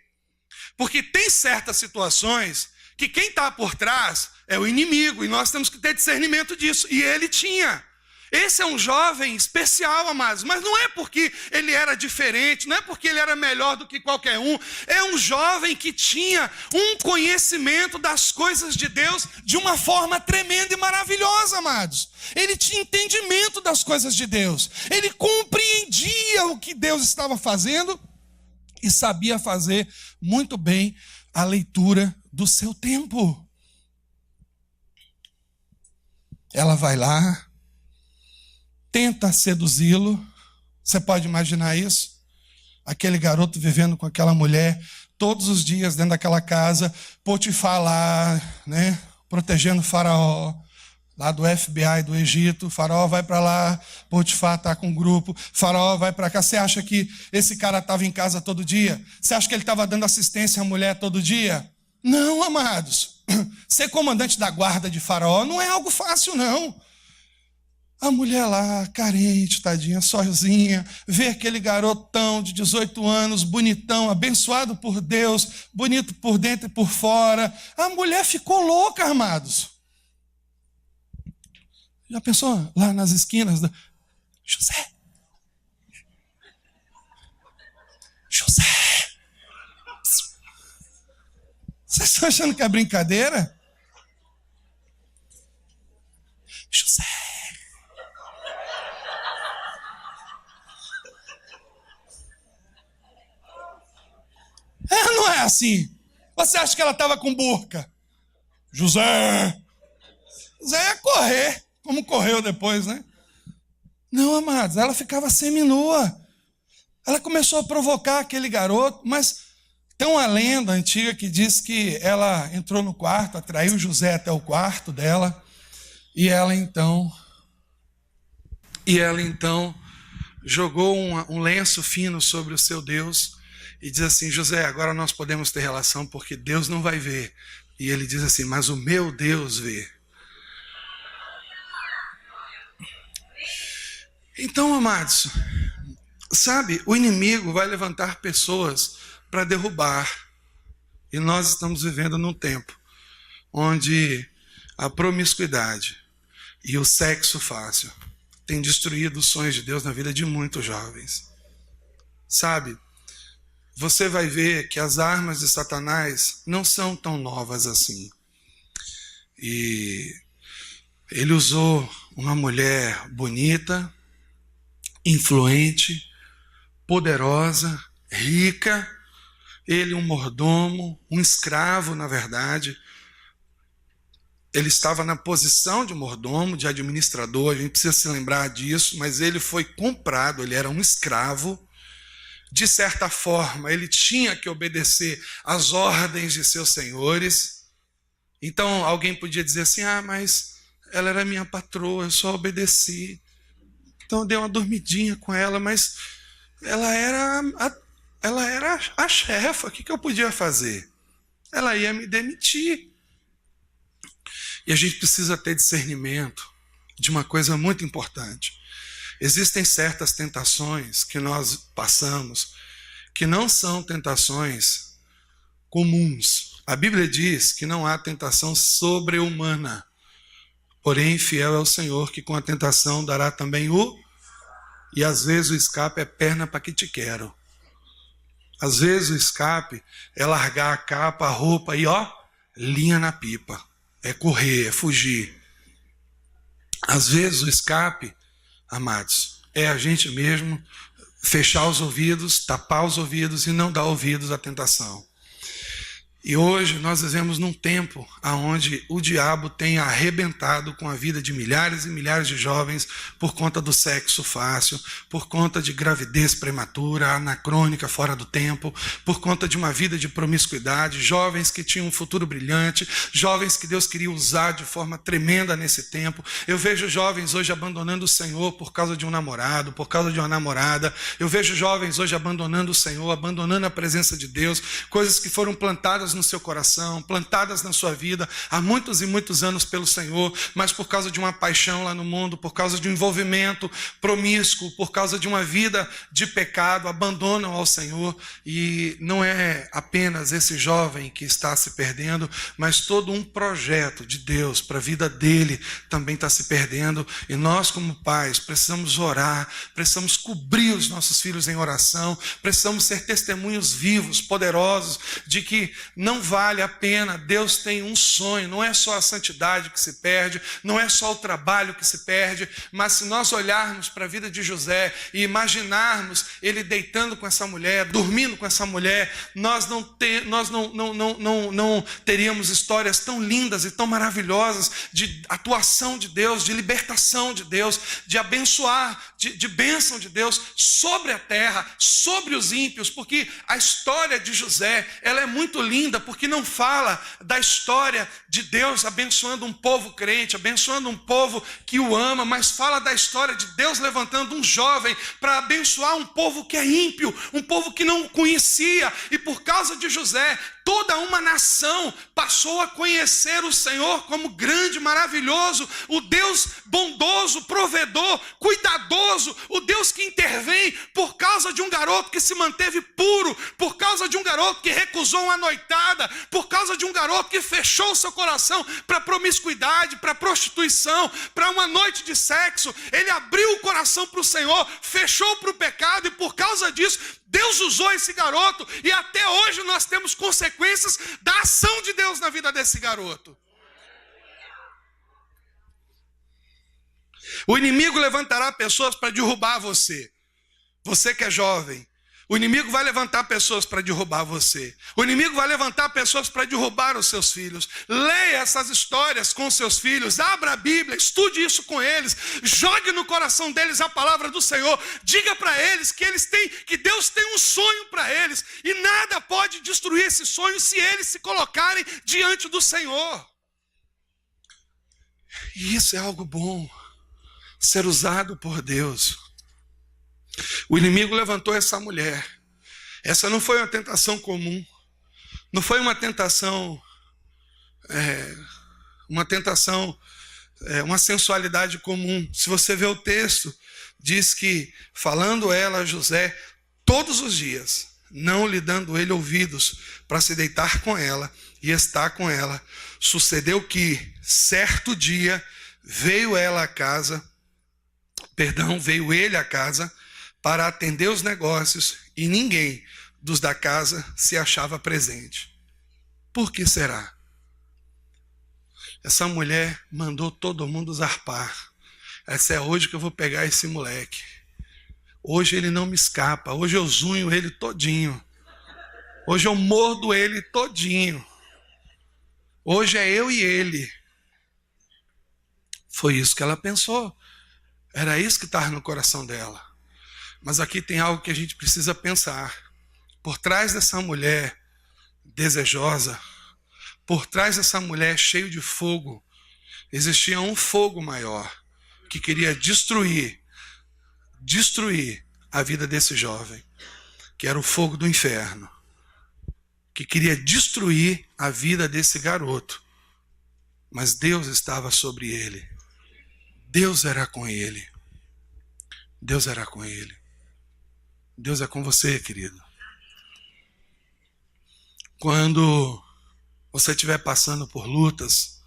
Porque tem certas situações que quem está por trás é o inimigo, e nós temos que ter discernimento disso. E ele tinha. Esse é um jovem especial, amados, mas não é porque ele era diferente, não é porque ele era melhor do que qualquer um. É um jovem que tinha um conhecimento das coisas de Deus de uma forma tremenda e maravilhosa, amados. Ele tinha entendimento das coisas de Deus. Ele compreendia o que Deus estava fazendo e sabia fazer muito bem a leitura do seu tempo. Ela vai lá, tenta seduzi-lo. Você pode imaginar isso? Aquele garoto vivendo com aquela mulher todos os dias dentro daquela casa, Potifar lá, né, protegendo o faraó, lá do FBI do Egito. O faraó vai para lá, Potifar está com um grupo, faraó vai para cá. Você acha que esse cara estava em casa todo dia? Você acha que ele estava dando assistência à mulher todo dia? Não, amados. Ser comandante da guarda de faraó não é algo fácil, não. A mulher lá, carente, tadinha, sozinha, vê aquele garotão de 18 anos, bonitão, abençoado por Deus, bonito por dentro e por fora. A mulher ficou louca, amados. Já pensou lá nas esquinas? José! José! Vocês estão achando que é brincadeira? José! Não é assim. Você acha que ela estava com burca? José! José ia correr, como correu depois, né? Não, amados, ela ficava seminua. Ela começou a provocar aquele garoto, mas tem uma lenda antiga que diz que ela entrou no quarto, atraiu José até o quarto dela, E ela então jogou um lenço fino sobre o seu Deus e diz assim: José, agora nós podemos ter relação porque Deus não vai ver. E ele diz assim: mas o meu Deus vê. Então, amados, sabe, o inimigo vai levantar pessoas para derrubar. E nós estamos vivendo num tempo onde a promiscuidade e o sexo fácil tem destruído os sonhos de Deus na vida de muitos jovens. Sabe, você vai ver que as armas de Satanás não são tão novas assim. E ele usou uma mulher bonita, influente, poderosa, rica, ele um mordomo, um escravo, na verdade. Ele estava na posição de mordomo, de administrador, a gente precisa se lembrar disso, mas ele foi comprado, ele era um escravo. De certa forma, ele tinha que obedecer às ordens de seus senhores. Então, alguém podia dizer assim: ah, mas ela era minha patroa, eu só obedeci. Então, eu dei uma dormidinha com ela, mas ela era a chefa, o que eu podia fazer? Ela ia me demitir. E a gente precisa ter discernimento de uma coisa muito importante. Existem certas tentações que nós passamos que não são tentações comuns. A Bíblia diz que não há tentação sobre-humana. Porém, fiel é o Senhor, que com a tentação dará também E às vezes o escape é perna para que te quero. Às vezes o escape é largar a capa, a roupa e linha na pipa. É correr, é fugir. Às vezes o escape, amados, é a gente mesmo fechar os ouvidos, tapar os ouvidos e não dar ouvidos à tentação. E hoje nós vivemos num tempo onde o diabo tem arrebentado com a vida de milhares e milhares de jovens por conta do sexo fácil, por conta de gravidez prematura, anacrônica, fora do tempo, por conta de uma vida de promiscuidade, jovens que tinham um futuro brilhante, jovens que Deus queria usar de forma tremenda nesse tempo. Eu vejo jovens hoje abandonando o Senhor por causa de um namorado, por causa de uma namorada. Eu vejo jovens hoje abandonando o Senhor, abandonando a presença de Deus, coisas que foram plantadas no seu coração, plantadas na sua vida há muitos e muitos anos pelo Senhor, mas por causa de uma paixão lá no mundo, por causa de um envolvimento promíscuo, por causa de uma vida de pecado, abandonam ao Senhor. E não é apenas esse jovem que está se perdendo, mas todo um projeto de Deus para a vida dele também está se perdendo. E nós, como pais, precisamos orar, precisamos cobrir os nossos filhos em oração, precisamos ser testemunhos vivos, poderosos, de que não vale a pena. Deus tem um sonho, não é só a santidade que se perde, não é só o trabalho que se perde, mas se nós olharmos para a vida de José e imaginarmos ele deitando com essa mulher, dormindo com essa mulher, nós não teríamos histórias tão lindas e tão maravilhosas de atuação de Deus, de libertação de Deus, de abençoar, de bênção de Deus sobre a terra, sobre os ímpios, porque a história de José, ela é muito linda, porque não fala da história de Deus abençoando um povo crente, abençoando um povo que o ama, mas fala da história de Deus levantando um jovem para abençoar um povo que é ímpio, um povo que não o conhecia, e por causa de José, toda uma nação passou a conhecer o Senhor como grande, maravilhoso, o Deus bondoso, provedor, cuidadoso, o Deus que intervém por causa de um garoto que se manteve puro, por causa de um garoto que recusou uma noitada, por causa de um garoto que fechou o seu coração para promiscuidade, para prostituição, para uma noite de sexo. Ele abriu o coração para o Senhor, fechou para o pecado, e por causa disso Deus usou esse garoto, e até hoje nós temos consequências da ação de Deus na vida desse garoto. O inimigo levantará pessoas para derrubar você. Você que é jovem, o inimigo vai levantar pessoas para derrubar você. O inimigo vai levantar pessoas para derrubar os seus filhos. Leia essas histórias com os seus filhos. Abra a Bíblia, estude isso com eles. Jogue no coração deles a palavra do Senhor. Diga para eles que Deus tem um sonho para eles. E nada pode destruir esse sonho se eles se colocarem diante do Senhor. E isso é algo bom, ser usado por Deus. O inimigo levantou essa mulher. Essa não foi uma tentação comum. Não foi uma tentação, uma sensualidade comum. Se você vê o texto, diz que, falando ela a José, todos os dias, não lhe dando ele ouvidos para se deitar com ela e estar com ela, sucedeu que, certo dia, veio ele à casa para atender os negócios e ninguém dos da casa se achava presente. Por que será? Essa mulher mandou todo mundo zarpar. Essa é hoje que eu vou pegar esse moleque. Hoje ele não me escapa. Hoje eu zunho ele todinho. Hoje eu mordo ele todinho. Hoje é eu e ele. Foi isso que ela pensou. Era isso que estava no coração dela. Mas aqui tem algo que a gente precisa pensar. Por trás dessa mulher desejosa, por trás dessa mulher cheia de fogo, existia um fogo maior que queria destruir a vida desse jovem, que era o fogo do inferno, que queria destruir a vida desse garoto. Mas Deus estava sobre ele. Deus era com ele. Deus era com ele. Deus é com você, querido. Quando você estiver passando por lutas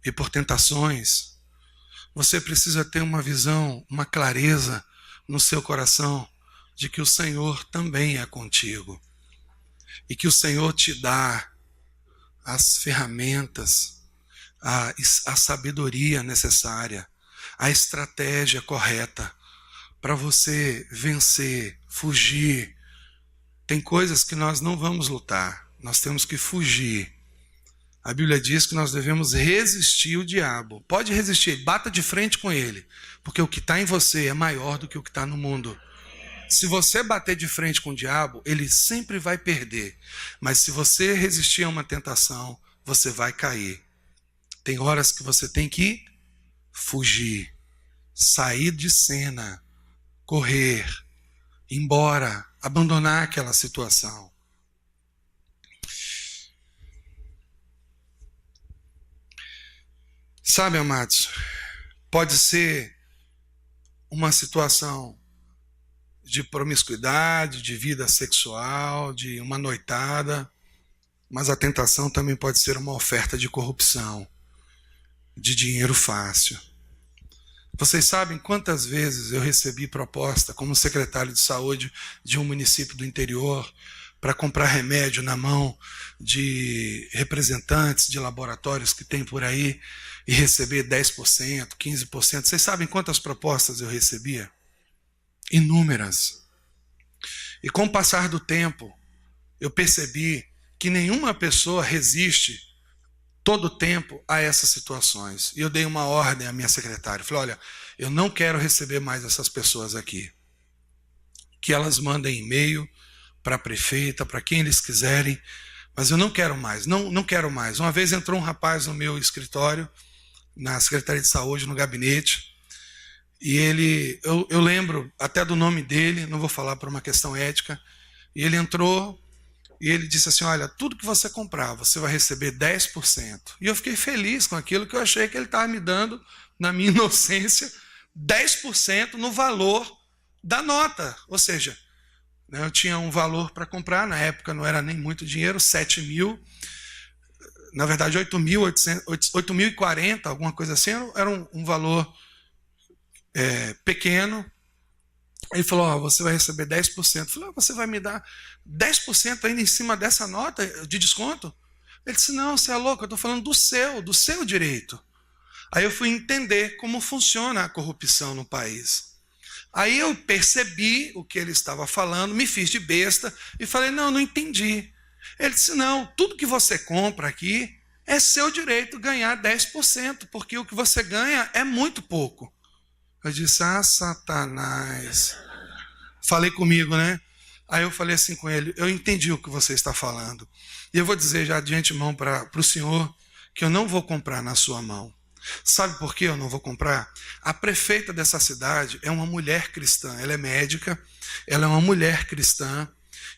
e por tentações, você precisa ter uma visão, uma clareza no seu coração de que o Senhor também é contigo. E que o Senhor te dá as ferramentas, a sabedoria necessária, a estratégia correta para você vencer, fugir. Tem coisas que nós não vamos lutar, nós temos que fugir. A Bíblia diz que nós devemos resistir o diabo. Pode resistir, bata de frente com ele, porque o que está em você é maior do que o que está no mundo. Se você bater de frente com o diabo, ele sempre vai perder. Mas se você resistir a uma tentação, você vai cair. Tem horas que você tem que fugir, sair de cena, correr, ir embora, abandonar aquela situação. Sabe, amados, pode ser uma situação de promiscuidade, de vida sexual, de uma noitada, mas a tentação também pode ser uma oferta de corrupção, de dinheiro fácil. Vocês sabem quantas vezes eu recebi proposta como secretário de saúde de um município do interior para comprar remédio na mão de representantes de laboratórios que tem por aí e receber 10%, 15%. Vocês sabem quantas propostas eu recebia? Inúmeras. E com o passar do tempo, eu percebi que nenhuma pessoa resiste todo o tempo a essas situações. E eu dei uma ordem à minha secretária. Falei, olha, eu não quero receber mais essas pessoas aqui. Que elas mandem e-mail para a prefeita, para quem eles quiserem, mas eu não quero mais, não quero mais. Uma vez entrou um rapaz no meu escritório, na Secretaria de Saúde, no gabinete, e ele, eu lembro até do nome dele, não vou falar por uma questão ética, e ele entrou e ele disse assim, olha, tudo que você comprar, você vai receber 10%. E eu fiquei feliz com aquilo que eu achei que ele estava me dando, na minha inocência, 10% no valor da nota. Ou seja, eu tinha um valor para comprar, na época não era nem muito dinheiro, 7 mil, na verdade 8.040, alguma coisa assim, era um valor pequeno. Ele falou, você vai receber 10%. Eu falei, você vai me dar 10% ainda em cima dessa nota de desconto? Ele disse, não, você é louco, eu estou falando do seu direito. Aí eu fui entender como funciona a corrupção no país. Aí eu percebi o que ele estava falando, me fiz de besta e falei, não entendi. Ele disse, não, tudo que você compra aqui é seu direito ganhar 10%, porque o que você ganha é muito pouco. Eu disse, Satanás. Falei comigo, né? Aí eu falei assim com ele, eu entendi o que você está falando. E eu vou dizer já de antemão para o senhor que eu não vou comprar na sua mão. Sabe por que eu não vou comprar? A prefeita dessa cidade é uma mulher cristã, ela é médica, ela é uma mulher cristã,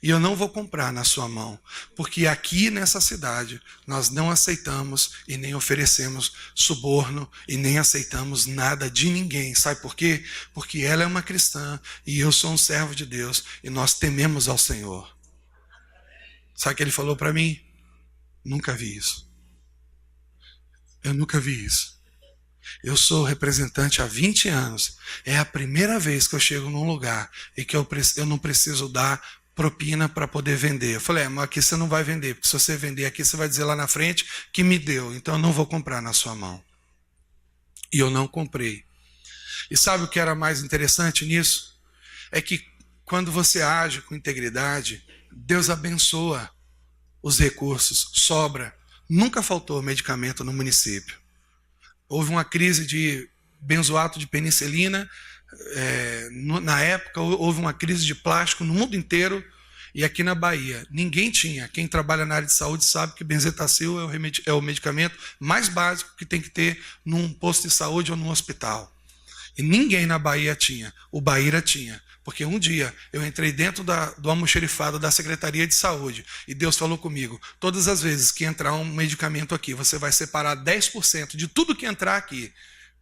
e eu não vou comprar na sua mão, porque aqui nessa cidade nós não aceitamos e nem oferecemos suborno e nem aceitamos nada de ninguém. Sabe por quê? Porque ela é uma cristã e eu sou um servo de Deus e nós tememos ao Senhor. Sabe o que ele falou para mim? Nunca vi isso. Eu nunca vi isso. Eu sou representante há 20 anos. É a primeira vez que eu chego num lugar e que eu não preciso dar propina para poder vender. Eu falei, mas aqui você não vai vender, porque se você vender aqui, você vai dizer lá na frente que me deu, então eu não vou comprar na sua mão. E eu não comprei. E sabe o que era mais interessante nisso? É que quando você age com integridade, Deus abençoa os recursos, sobra. Nunca faltou medicamento no município. Houve uma crise de benzoato de penicilina, na época houve uma crise de plástico no mundo inteiro, e aqui na Bahia ninguém tinha. Quem trabalha na área de saúde sabe que benzetacil é o medicamento mais básico que tem que ter num posto de saúde ou num hospital. E ninguém na Bahia tinha. O Bahia tinha. Porque um dia eu entrei dentro do almoxerifado da Secretaria de Saúde e Deus falou comigo, todas as vezes que entrar um medicamento aqui, você vai separar 10% de tudo que entrar aqui.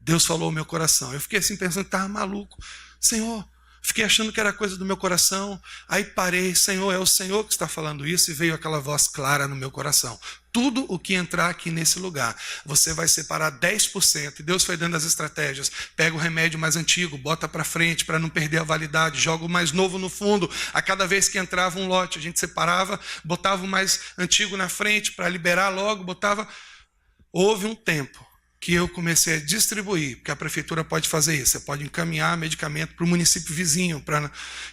Deus falou ao meu coração. Eu fiquei assim pensando que estava maluco. Senhor, fiquei achando que era coisa do meu coração. Aí parei, Senhor, é o Senhor que está falando isso, e veio aquela voz clara no meu coração. Tudo o que entrar aqui nesse lugar, você vai separar 10%. E Deus foi dando as estratégias. Pega o remédio mais antigo, bota para frente para não perder a validade, joga o mais novo no fundo. A cada vez que entrava um lote, a gente separava, botava o mais antigo na frente para liberar logo, botava. Houve um tempo que eu comecei a distribuir, porque a prefeitura pode fazer isso, você pode encaminhar medicamento para o município vizinho,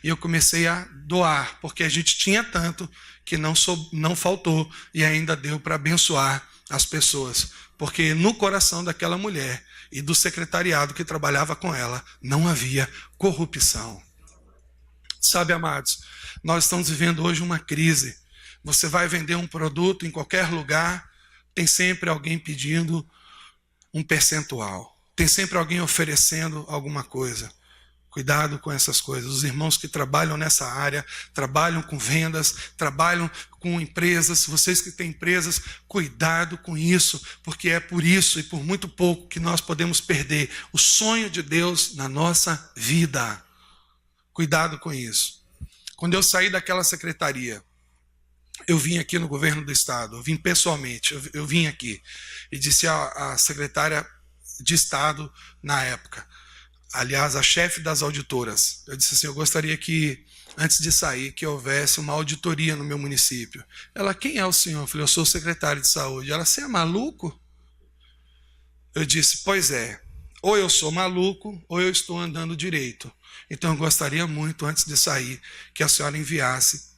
e eu comecei a doar, porque a gente tinha tanto que não faltou e ainda deu para abençoar as pessoas, porque no coração daquela mulher e do secretariado que trabalhava com ela não havia corrupção. Sabe, amados, nós estamos vivendo hoje uma crise. Você vai vender um produto em qualquer lugar, tem sempre alguém pedindo um percentual. Tem sempre alguém oferecendo alguma coisa. Cuidado com essas coisas. Os irmãos que trabalham nessa área, trabalham com vendas, trabalham com empresas, vocês que têm empresas, cuidado com isso, porque é por isso e por muito pouco que nós podemos perder o sonho de Deus na nossa vida. Cuidado com isso. Quando eu saí daquela secretaria, eu vim aqui no governo do estado, eu vim pessoalmente, eu vim aqui e disse à secretária de estado na época, aliás, a chefe das auditoras, eu disse assim, eu gostaria que, antes de sair, que houvesse uma auditoria no meu município. Ela, quem é o senhor? Eu falei, eu sou o secretário de saúde. Ela, você é maluco? Eu disse, pois é, ou eu sou maluco, ou eu estou andando direito. Então eu gostaria muito, antes de sair, que a senhora enviasse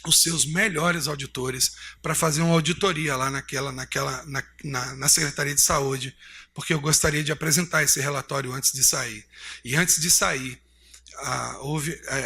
os seus melhores auditores para fazer uma auditoria lá na Secretaria de Saúde, porque eu gostaria de apresentar esse relatório antes de sair. E antes de sair,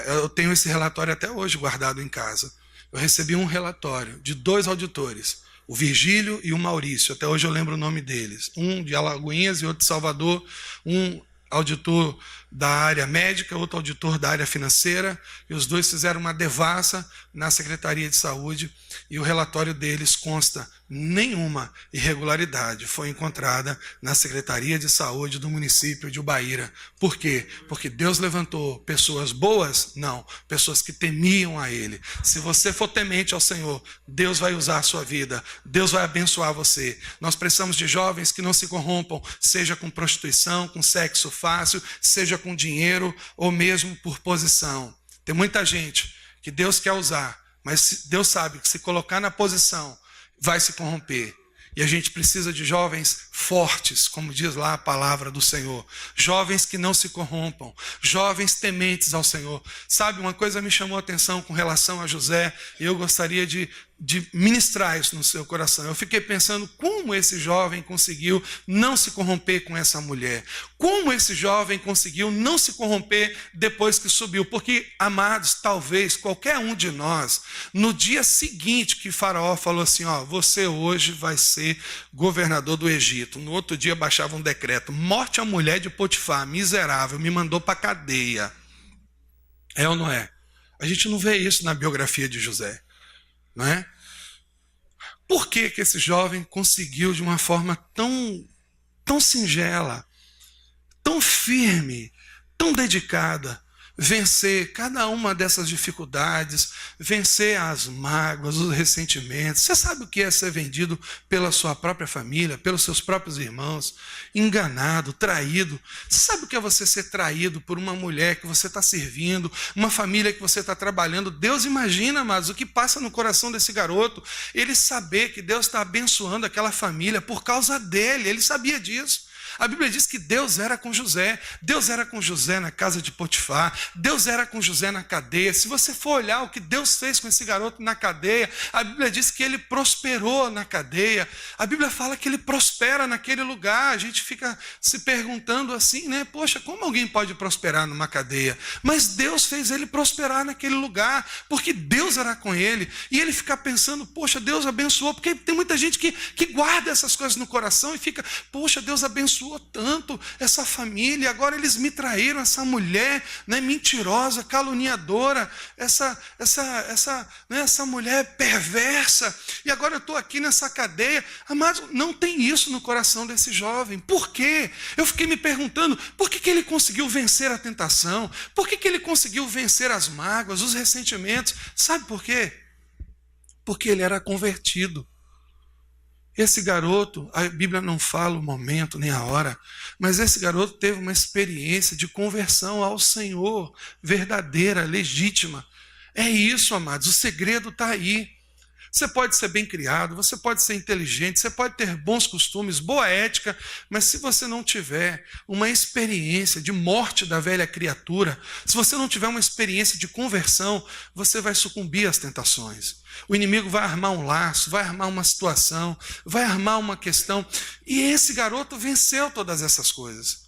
eu tenho esse relatório até hoje guardado em casa. Eu recebi um relatório de 2 auditores, o Virgílio e o Maurício, até hoje eu lembro o nome deles, um de Alagoinhas e outro de Salvador, um auditor da área médica, outro auditor da área financeira, e os 2 fizeram uma devassa na Secretaria de Saúde, e o relatório deles consta nenhuma irregularidade foi encontrada na Secretaria de Saúde do município de Ubaíra. Por quê? Porque Deus levantou pessoas boas? Não, pessoas que temiam a Ele. Se você for temente ao Senhor, Deus vai usar a sua vida, Deus vai abençoar você. Nós precisamos de jovens que não se corrompam, seja com prostituição, com sexo fácil, seja com dinheiro ou mesmo por posição. Tem muita gente que Deus quer usar, mas Deus sabe que se colocar na posição vai se corromper. E a gente precisa de jovens fortes, como diz lá a palavra do Senhor. Jovens que não se corrompam, jovens tementes ao Senhor. Sabe, uma coisa me chamou a atenção com relação a José, e eu gostaria de de ministrar isso no seu coração. Eu fiquei pensando como esse jovem conseguiu não se corromper com essa mulher. Como esse jovem conseguiu não se corromper depois que subiu. Porque, amados, talvez qualquer um de nós, no dia seguinte que Faraó falou assim, ó, você hoje vai ser governador do Egito. No outro dia baixava um decreto, morte à mulher de Potifar, miserável, me mandou para a cadeia. É ou não é? A gente não vê isso na biografia de José. Não é? Por que que esse jovem conseguiu de uma forma tão singela, tão firme, tão dedicada, vencer cada uma dessas dificuldades, vencer as mágoas, os ressentimentos? Você sabe o que é ser vendido pela sua própria família, pelos seus próprios irmãos, enganado, traído? Você sabe o que é você ser traído por uma mulher que você está servindo, uma família que você está trabalhando? Deus, imagina, amados, o que passa no coração desse garoto, ele saber que Deus está abençoando aquela família por causa dele, ele sabia disso. A Bíblia diz que Deus era com José. Deus era com José na casa de Potifar. Deus era com José na cadeia. Se você for olhar o que Deus fez com esse garoto na cadeia, a Bíblia diz que ele prosperou na cadeia. A Bíblia fala que ele prospera naquele lugar. A gente fica se perguntando assim, né? Poxa, como alguém pode prosperar numa cadeia? Mas Deus fez ele prosperar naquele lugar, porque Deus era com ele. E ele fica pensando, poxa, Deus abençoou. Porque tem muita gente que guarda essas coisas no coração e fica, poxa, Deus abençoou tanto essa família, agora eles me traíram, essa mulher, né, mentirosa, caluniadora, essa mulher perversa, e agora eu estou aqui nessa cadeia. Amados, não tem isso no coração desse jovem. Por quê? Eu fiquei me perguntando, por que ele conseguiu vencer a tentação? Por que ele conseguiu vencer as mágoas, os ressentimentos? Sabe por quê? Porque ele era convertido. Esse garoto, a Bíblia não fala o momento nem a hora, mas esse garoto teve uma experiência de conversão ao Senhor, verdadeira, legítima. É isso, amados, o segredo está aí. Você pode ser bem criado, você pode ser inteligente, você pode ter bons costumes, boa ética, mas se você não tiver uma experiência de morte da velha criatura, se você não tiver uma experiência de conversão, você vai sucumbir às tentações. O inimigo vai armar um laço, vai armar uma situação, vai armar uma questão. E esse garoto venceu todas essas coisas.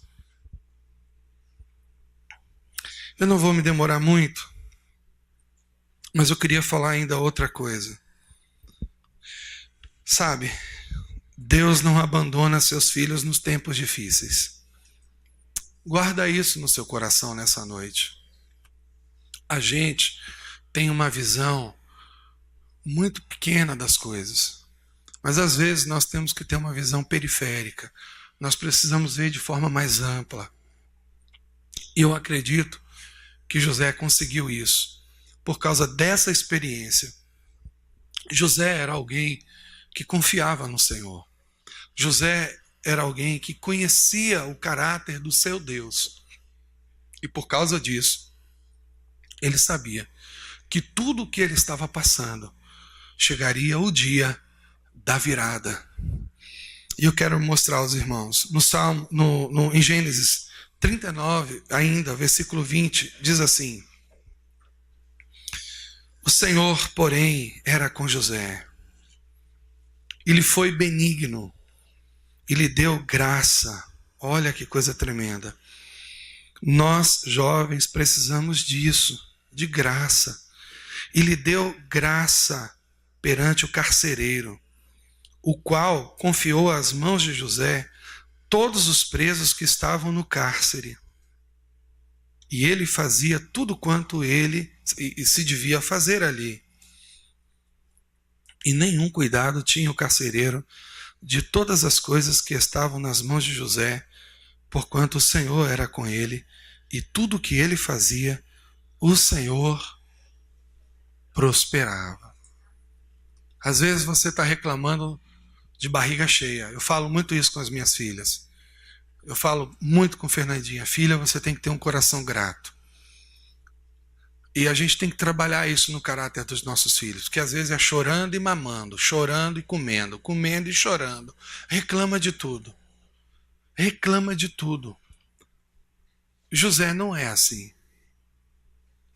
Eu não vou me demorar muito, mas eu queria falar ainda outra coisa. Sabe, Deus não abandona seus filhos nos tempos difíceis. Guarda isso no seu coração nessa noite. A gente tem uma visão muito pequena das coisas, mas às vezes nós temos que ter uma visão periférica. Nós precisamos ver de forma mais ampla. E eu acredito que José conseguiu isso por causa dessa experiência. José era alguém que confiava no Senhor. José era alguém que conhecia o caráter do seu Deus. E por causa disso, ele sabia que tudo o que ele estava passando chegaria o dia da virada. E eu quero mostrar aos irmãos, em Gênesis 39, ainda, versículo 20, diz assim: o Senhor, porém, era com José. Ele foi benigno, e lhe deu graça. Olha que coisa tremenda. Nós, jovens, precisamos disso, de graça. E lhe deu graça perante o carcereiro, o qual confiou às mãos de José todos os presos que estavam no cárcere. E ele fazia tudo quanto ele se devia fazer ali. E nenhum cuidado tinha o carcereiro de todas as coisas que estavam nas mãos de José, porquanto o Senhor era com ele, e tudo o que ele fazia, o Senhor prosperava. Às vezes você está reclamando de barriga cheia. Eu falo muito isso com as minhas filhas. Eu falo muito com Fernandinha. Filha, você tem que ter um coração grato. E a gente tem que trabalhar isso no caráter dos nossos filhos, que às vezes é chorando e mamando, chorando e comendo, comendo e chorando. Reclama de tudo. Reclama de tudo. José não é assim.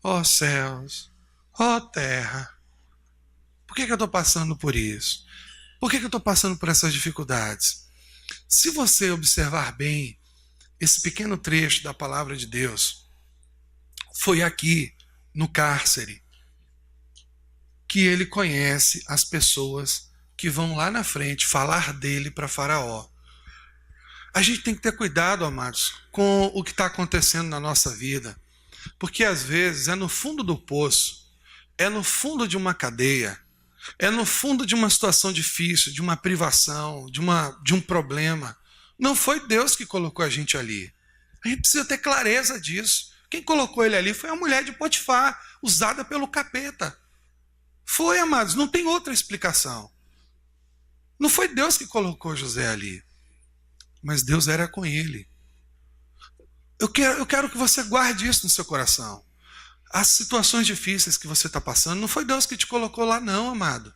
Ó céus, ó terra, Por que eu estou passando por isso? Por que eu estou passando por essas dificuldades? Se você observar bem esse pequeno trecho da palavra de Deus, foi aqui, no cárcere, que ele conhece as pessoas que vão lá na frente falar dele para Faraó. A gente tem que ter cuidado, amados, com o que está acontecendo na nossa vida, porque às vezes é no fundo do poço, é no fundo de uma cadeia, é no fundo de uma situação difícil, de uma privação, de um problema. Não foi Deus que colocou a gente ali. A gente precisa ter clareza disso. Quem colocou ele ali foi a mulher de Potifar, usada pelo capeta. Foi, amados, não tem outra explicação. Não foi Deus que colocou José ali, mas Deus era com ele. Eu quero que você guarde isso no seu coração. As situações difíceis que você está passando, não foi Deus que te colocou lá não, amado.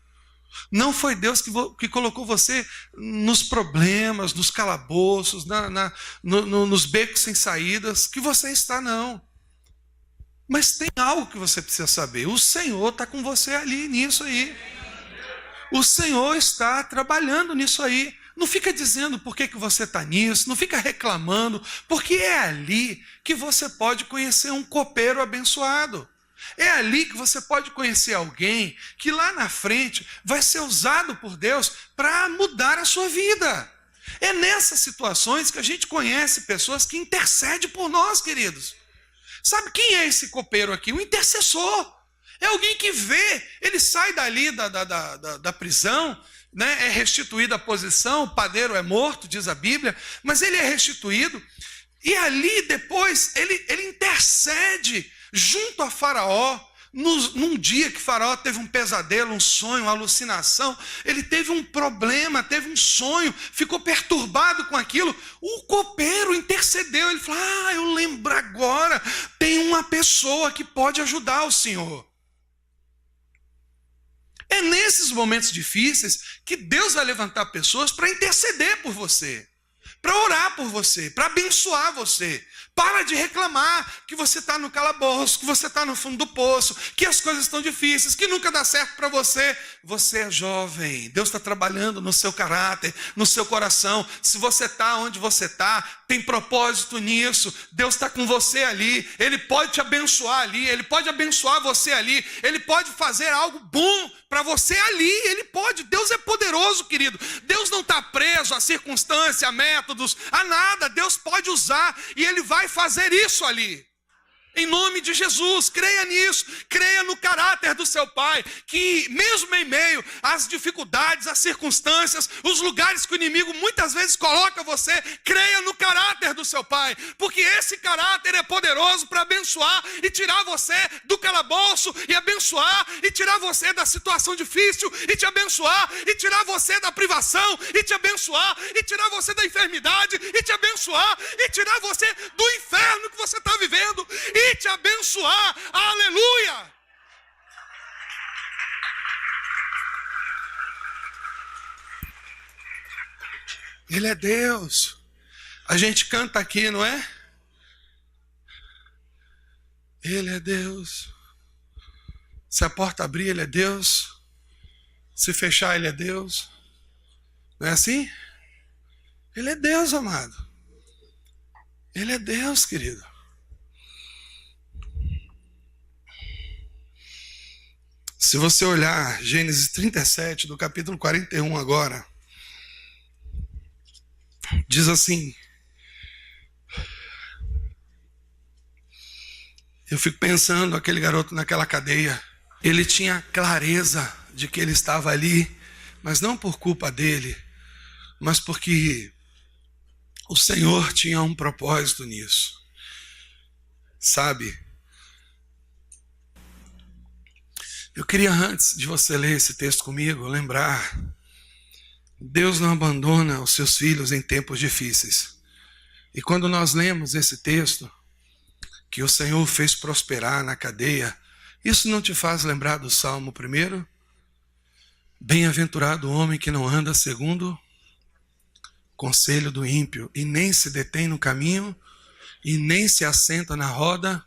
Não foi Deus que colocou você nos problemas, nos calabouços, nos becos sem saídas que você está, não. Mas tem algo que você precisa saber. O Senhor está com você ali, nisso aí. O Senhor está trabalhando nisso aí. Não fica dizendo por que você está nisso, não fica reclamando, porque é ali que você pode conhecer um copeiro abençoado. É ali que você pode conhecer alguém que lá na frente vai ser usado por Deus para mudar a sua vida. É nessas situações que a gente conhece pessoas que intercedem por nós, queridos. Sabe quem é esse copeiro aqui? O intercessor. É alguém que vê, ele sai dali da prisão, né? É restituída a posição, o padeiro é morto, diz a Bíblia, mas ele é restituído, e ali depois ele intercede junto a Faraó, num dia que Faraó teve um pesadelo, um sonho, uma alucinação, ele teve um problema, teve um sonho, ficou perturbado com aquilo, o copeiro intercedeu, ele falou, eu lembro agora, tem uma pessoa que pode ajudar o Senhor. É nesses momentos difíceis que Deus vai levantar pessoas para interceder por você, para orar por você, para abençoar você. Para de reclamar que você está no calabouço, que você está no fundo do poço, que as coisas estão difíceis, que nunca dá certo para você. Você é jovem, Deus está trabalhando no seu caráter, no seu coração. Se você está onde você está, tem propósito nisso. Deus está com você ali, Ele pode te abençoar ali, Ele pode abençoar você ali, Ele pode fazer algo bom para você ali, Ele pode. Deus é poderoso, querido. Deus não está preso a circunstâncias, a métodos, a nada. Deus pode usar e Ele vai fazer isso ali. Em nome de Jesus, creia nisso, creia no caráter do seu Pai, que mesmo em meio às dificuldades, às circunstâncias, os lugares que o inimigo muitas vezes coloca você, creia no caráter do seu Pai, porque esse caráter é poderoso para abençoar e tirar você do calabouço, e abençoar e tirar você da situação difícil, e te abençoar e tirar você da privação, e te abençoar e tirar você da enfermidade, e te abençoar e tirar você do inferno que você está vivendo, e te abençoar, aleluia! Ele é Deus. A gente canta aqui, não é? Ele é Deus. Se a porta abrir, Ele é Deus. Se fechar, Ele é Deus. Não é assim? Ele é Deus, amado. Ele é Deus, querido. Se você olhar Gênesis 37, do capítulo 41 agora, diz assim, eu fico pensando, aquele garoto naquela cadeia, ele tinha clareza de que ele estava ali, mas não por culpa dele, mas porque o Senhor tinha um propósito nisso, sabe? Eu queria, antes de você ler esse texto comigo, lembrar, Deus não abandona os seus filhos em tempos difíceis. E quando nós lemos esse texto, que o Senhor fez prosperar na cadeia, isso não te faz lembrar do Salmo 1? Bem-aventurado o homem que não anda segundo o conselho do ímpio, e nem se detém no caminho, e nem se assenta na roda.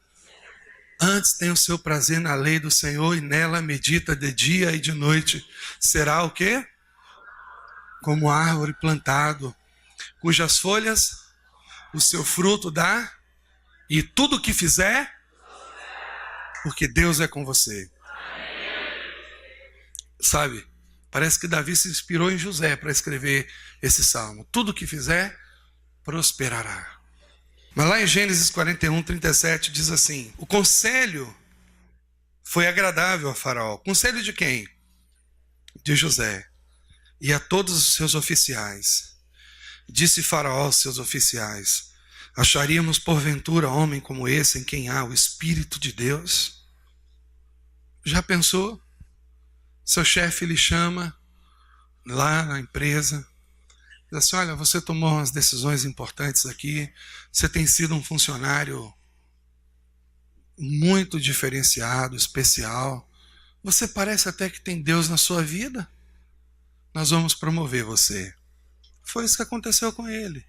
Antes tem o seu prazer na lei do Senhor e nela medita de dia e de noite. Será o quê? Como árvore plantado, cujas folhas o seu fruto dá, e tudo o que fizer, porque Deus é com você. Sabe, parece que Davi se inspirou em José para escrever esse salmo. Tudo o que fizer, prosperará. Mas lá em Gênesis 41, 37 diz assim: o conselho foi agradável a Faraó. Conselho de quem? De José. E a todos os seus oficiais. Disse Faraó aos seus oficiais: acharíamos porventura homem como esse em quem há o Espírito de Deus? Já pensou? Seu chefe lhe chama lá na empresa, diz assim: olha, você tomou umas decisões importantes aqui, você tem sido um funcionário muito diferenciado, especial, você parece até que tem Deus na sua vida, nós vamos promover você. Foi isso que aconteceu com ele.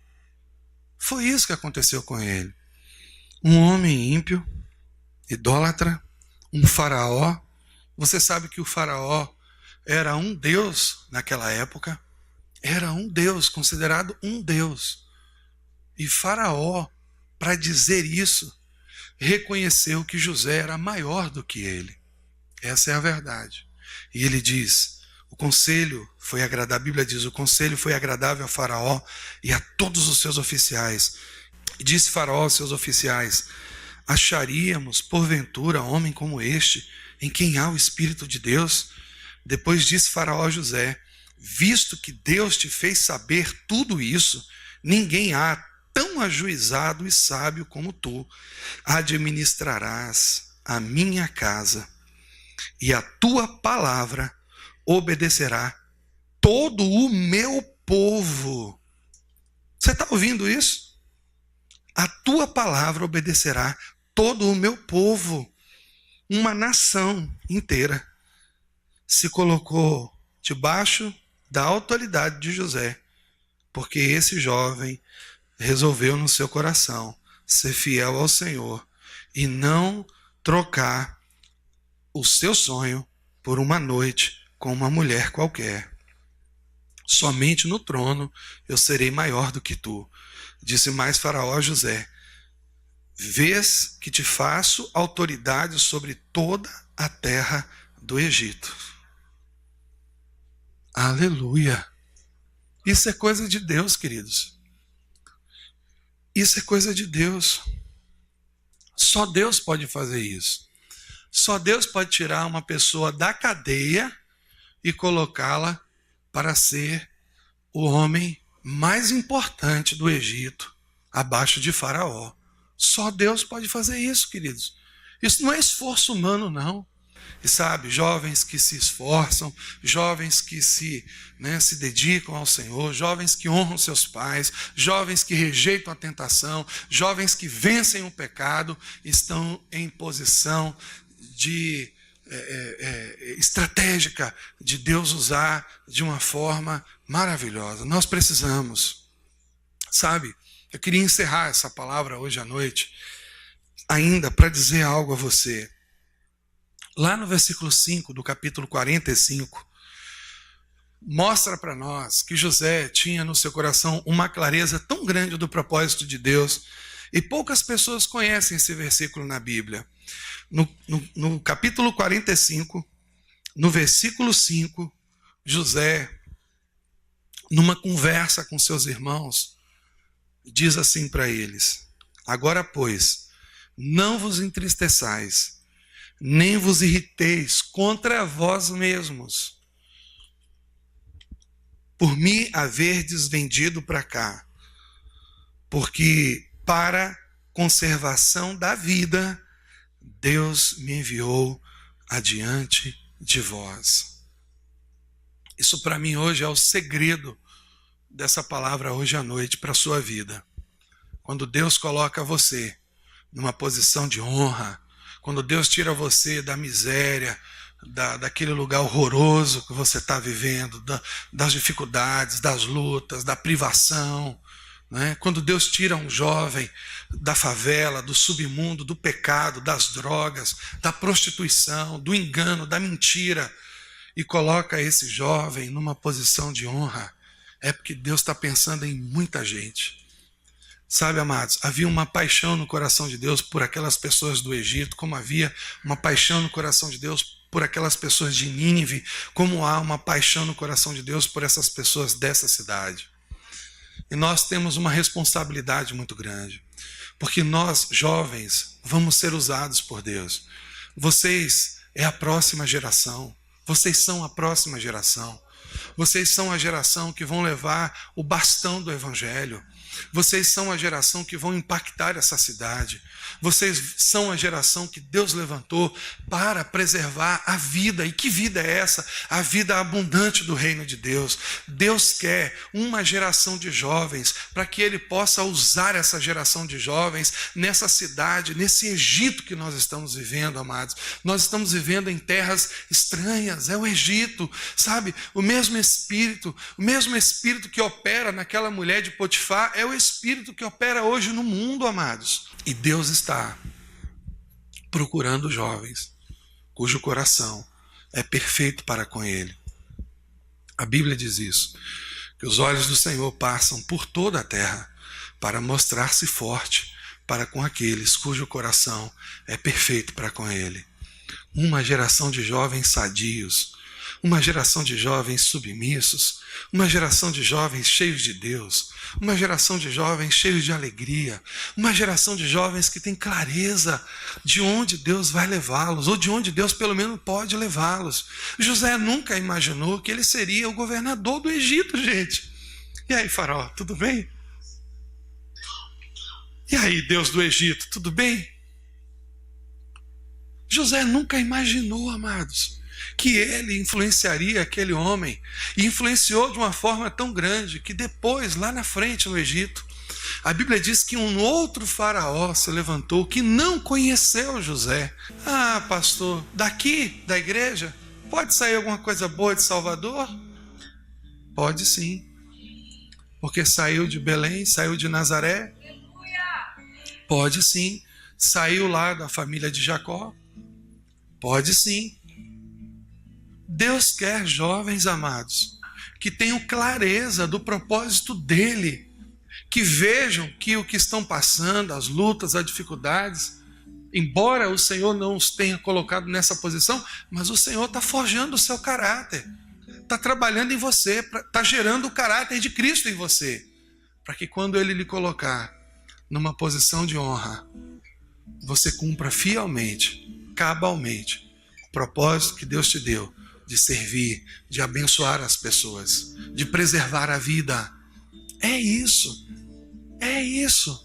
Foi isso que aconteceu com ele. Um homem ímpio, idólatra, um faraó. Você sabe que o faraó era um deus naquela época. Era um deus, considerado um deus. E Faraó, para dizer isso, reconheceu que José era maior do que ele. Essa é a verdade. E ele diz: o conselho foi agradável, a Bíblia diz, o conselho foi agradável a Faraó e a todos os seus oficiais. E disse Faraó aos seus oficiais: acharíamos, porventura, homem como este, em quem há o Espírito de Deus? Depois disse Faraó a José: visto que Deus te fez saber tudo isso, ninguém há tão ajuizado e sábio como tu. Administrarás a minha casa, e a tua palavra obedecerá todo o meu povo. Você está ouvindo isso? A tua palavra obedecerá todo o meu povo. Uma nação inteira se colocou debaixo da autoridade de José, porque esse jovem resolveu no seu coração ser fiel ao Senhor e não trocar o seu sonho por uma noite com uma mulher qualquer. Somente no trono eu serei maior do que tu. Disse mais Faraó a José: vês que te faço autoridade sobre toda a terra do Egito. Aleluia! Isso é coisa de Deus, queridos. Isso é coisa de Deus. Só Deus pode fazer isso. Só Deus pode tirar uma pessoa da cadeia e colocá-la para ser o homem mais importante do Egito, abaixo de Faraó. Só Deus pode fazer isso, queridos. Isso não é esforço humano, não. E sabe, jovens que se esforçam, jovens que se dedicam ao Senhor, jovens que honram seus pais, jovens que rejeitam a tentação, jovens que vencem o pecado, estão em posição de estratégica de Deus usar de uma forma maravilhosa. Nós precisamos, sabe? Eu queria encerrar essa palavra hoje à noite, ainda para dizer algo a você. Lá no versículo 5 do capítulo 45, mostra para nós que José tinha no seu coração uma clareza tão grande do propósito de Deus, e poucas pessoas conhecem esse versículo na Bíblia. No capítulo 45, no versículo 5, José, numa conversa com seus irmãos, diz assim para eles: agora, pois, não vos entristeçais, nem vos irriteis contra vós mesmos, por me haverdes vendido para cá, porque para conservação da vida Deus me enviou adiante de vós. Isso para mim hoje é o segredo dessa palavra hoje à noite para a sua vida. Quando Deus coloca você numa posição de honra, quando Deus tira você da miséria, daquele lugar horroroso que você está vivendo, das dificuldades, das lutas, da privação, né? Quando Deus tira um jovem da favela, do submundo, do pecado, das drogas, da prostituição, do engano, da mentira, e coloca esse jovem numa posição de honra, é porque Deus está pensando em muita gente. Sabe, amados, havia uma paixão no coração de Deus por aquelas pessoas do Egito, como havia uma paixão no coração de Deus por aquelas pessoas de Nínive, como há uma paixão no coração de Deus por essas pessoas dessa cidade. E nós temos uma responsabilidade muito grande, porque nós, jovens, vamos ser usados por Deus. Vocês é a próxima geração, vocês são a próxima geração. Vocês são a geração que vão levar o bastão do Evangelho. Vocês são a geração que vão impactar essa cidade. Vocês são a geração que Deus levantou para preservar a vida. E que vida é essa? A vida abundante do reino de Deus. Deus quer uma geração de jovens para que Ele possa usar essa geração de jovens nessa cidade, nesse Egito que nós estamos vivendo, amados. Nós estamos vivendo em terras estranhas, é o Egito, sabe? O mesmo Espírito que opera naquela mulher de Potifar é o Espírito que opera hoje no mundo, amados. E Deus está procurando jovens cujo coração é perfeito para com Ele. A Bíblia diz isso, que os olhos do Senhor passam por toda a terra para mostrar-se forte para com aqueles cujo coração é perfeito para com Ele. Uma geração de jovens sadios, uma geração de jovens submissos, uma geração de jovens cheios de Deus, uma geração de jovens cheios de alegria, uma geração de jovens que tem clareza de onde Deus vai levá-los, ou de onde Deus pelo menos pode levá-los. José nunca imaginou que ele seria o governador do Egito, gente. E aí, Faraó, tudo bem? E aí, Deus do Egito, tudo bem? José nunca imaginou, amados, que ele influenciaria aquele homem, e influenciou de uma forma tão grande que depois, lá na frente no Egito, a Bíblia diz que um outro faraó se levantou que não conheceu José. Ah, pastor, daqui da igreja pode sair alguma coisa boa de Salvador? Pode sim, porque saiu de Belém, saiu de Nazaré. Pode sim, saiu lá da família de Jacó. Pode sim. Deus quer jovens, amados, que tenham clareza do propósito dele, que vejam que o que estão passando, as lutas, as dificuldades, embora o Senhor não os tenha colocado nessa posição, mas o Senhor está forjando o seu caráter, está trabalhando em você, está gerando o caráter de Cristo em você, para que quando Ele lhe colocar numa posição de honra, você cumpra fielmente, cabalmente, o propósito que Deus te deu, de servir, de abençoar as pessoas, de preservar a vida. É isso. É isso.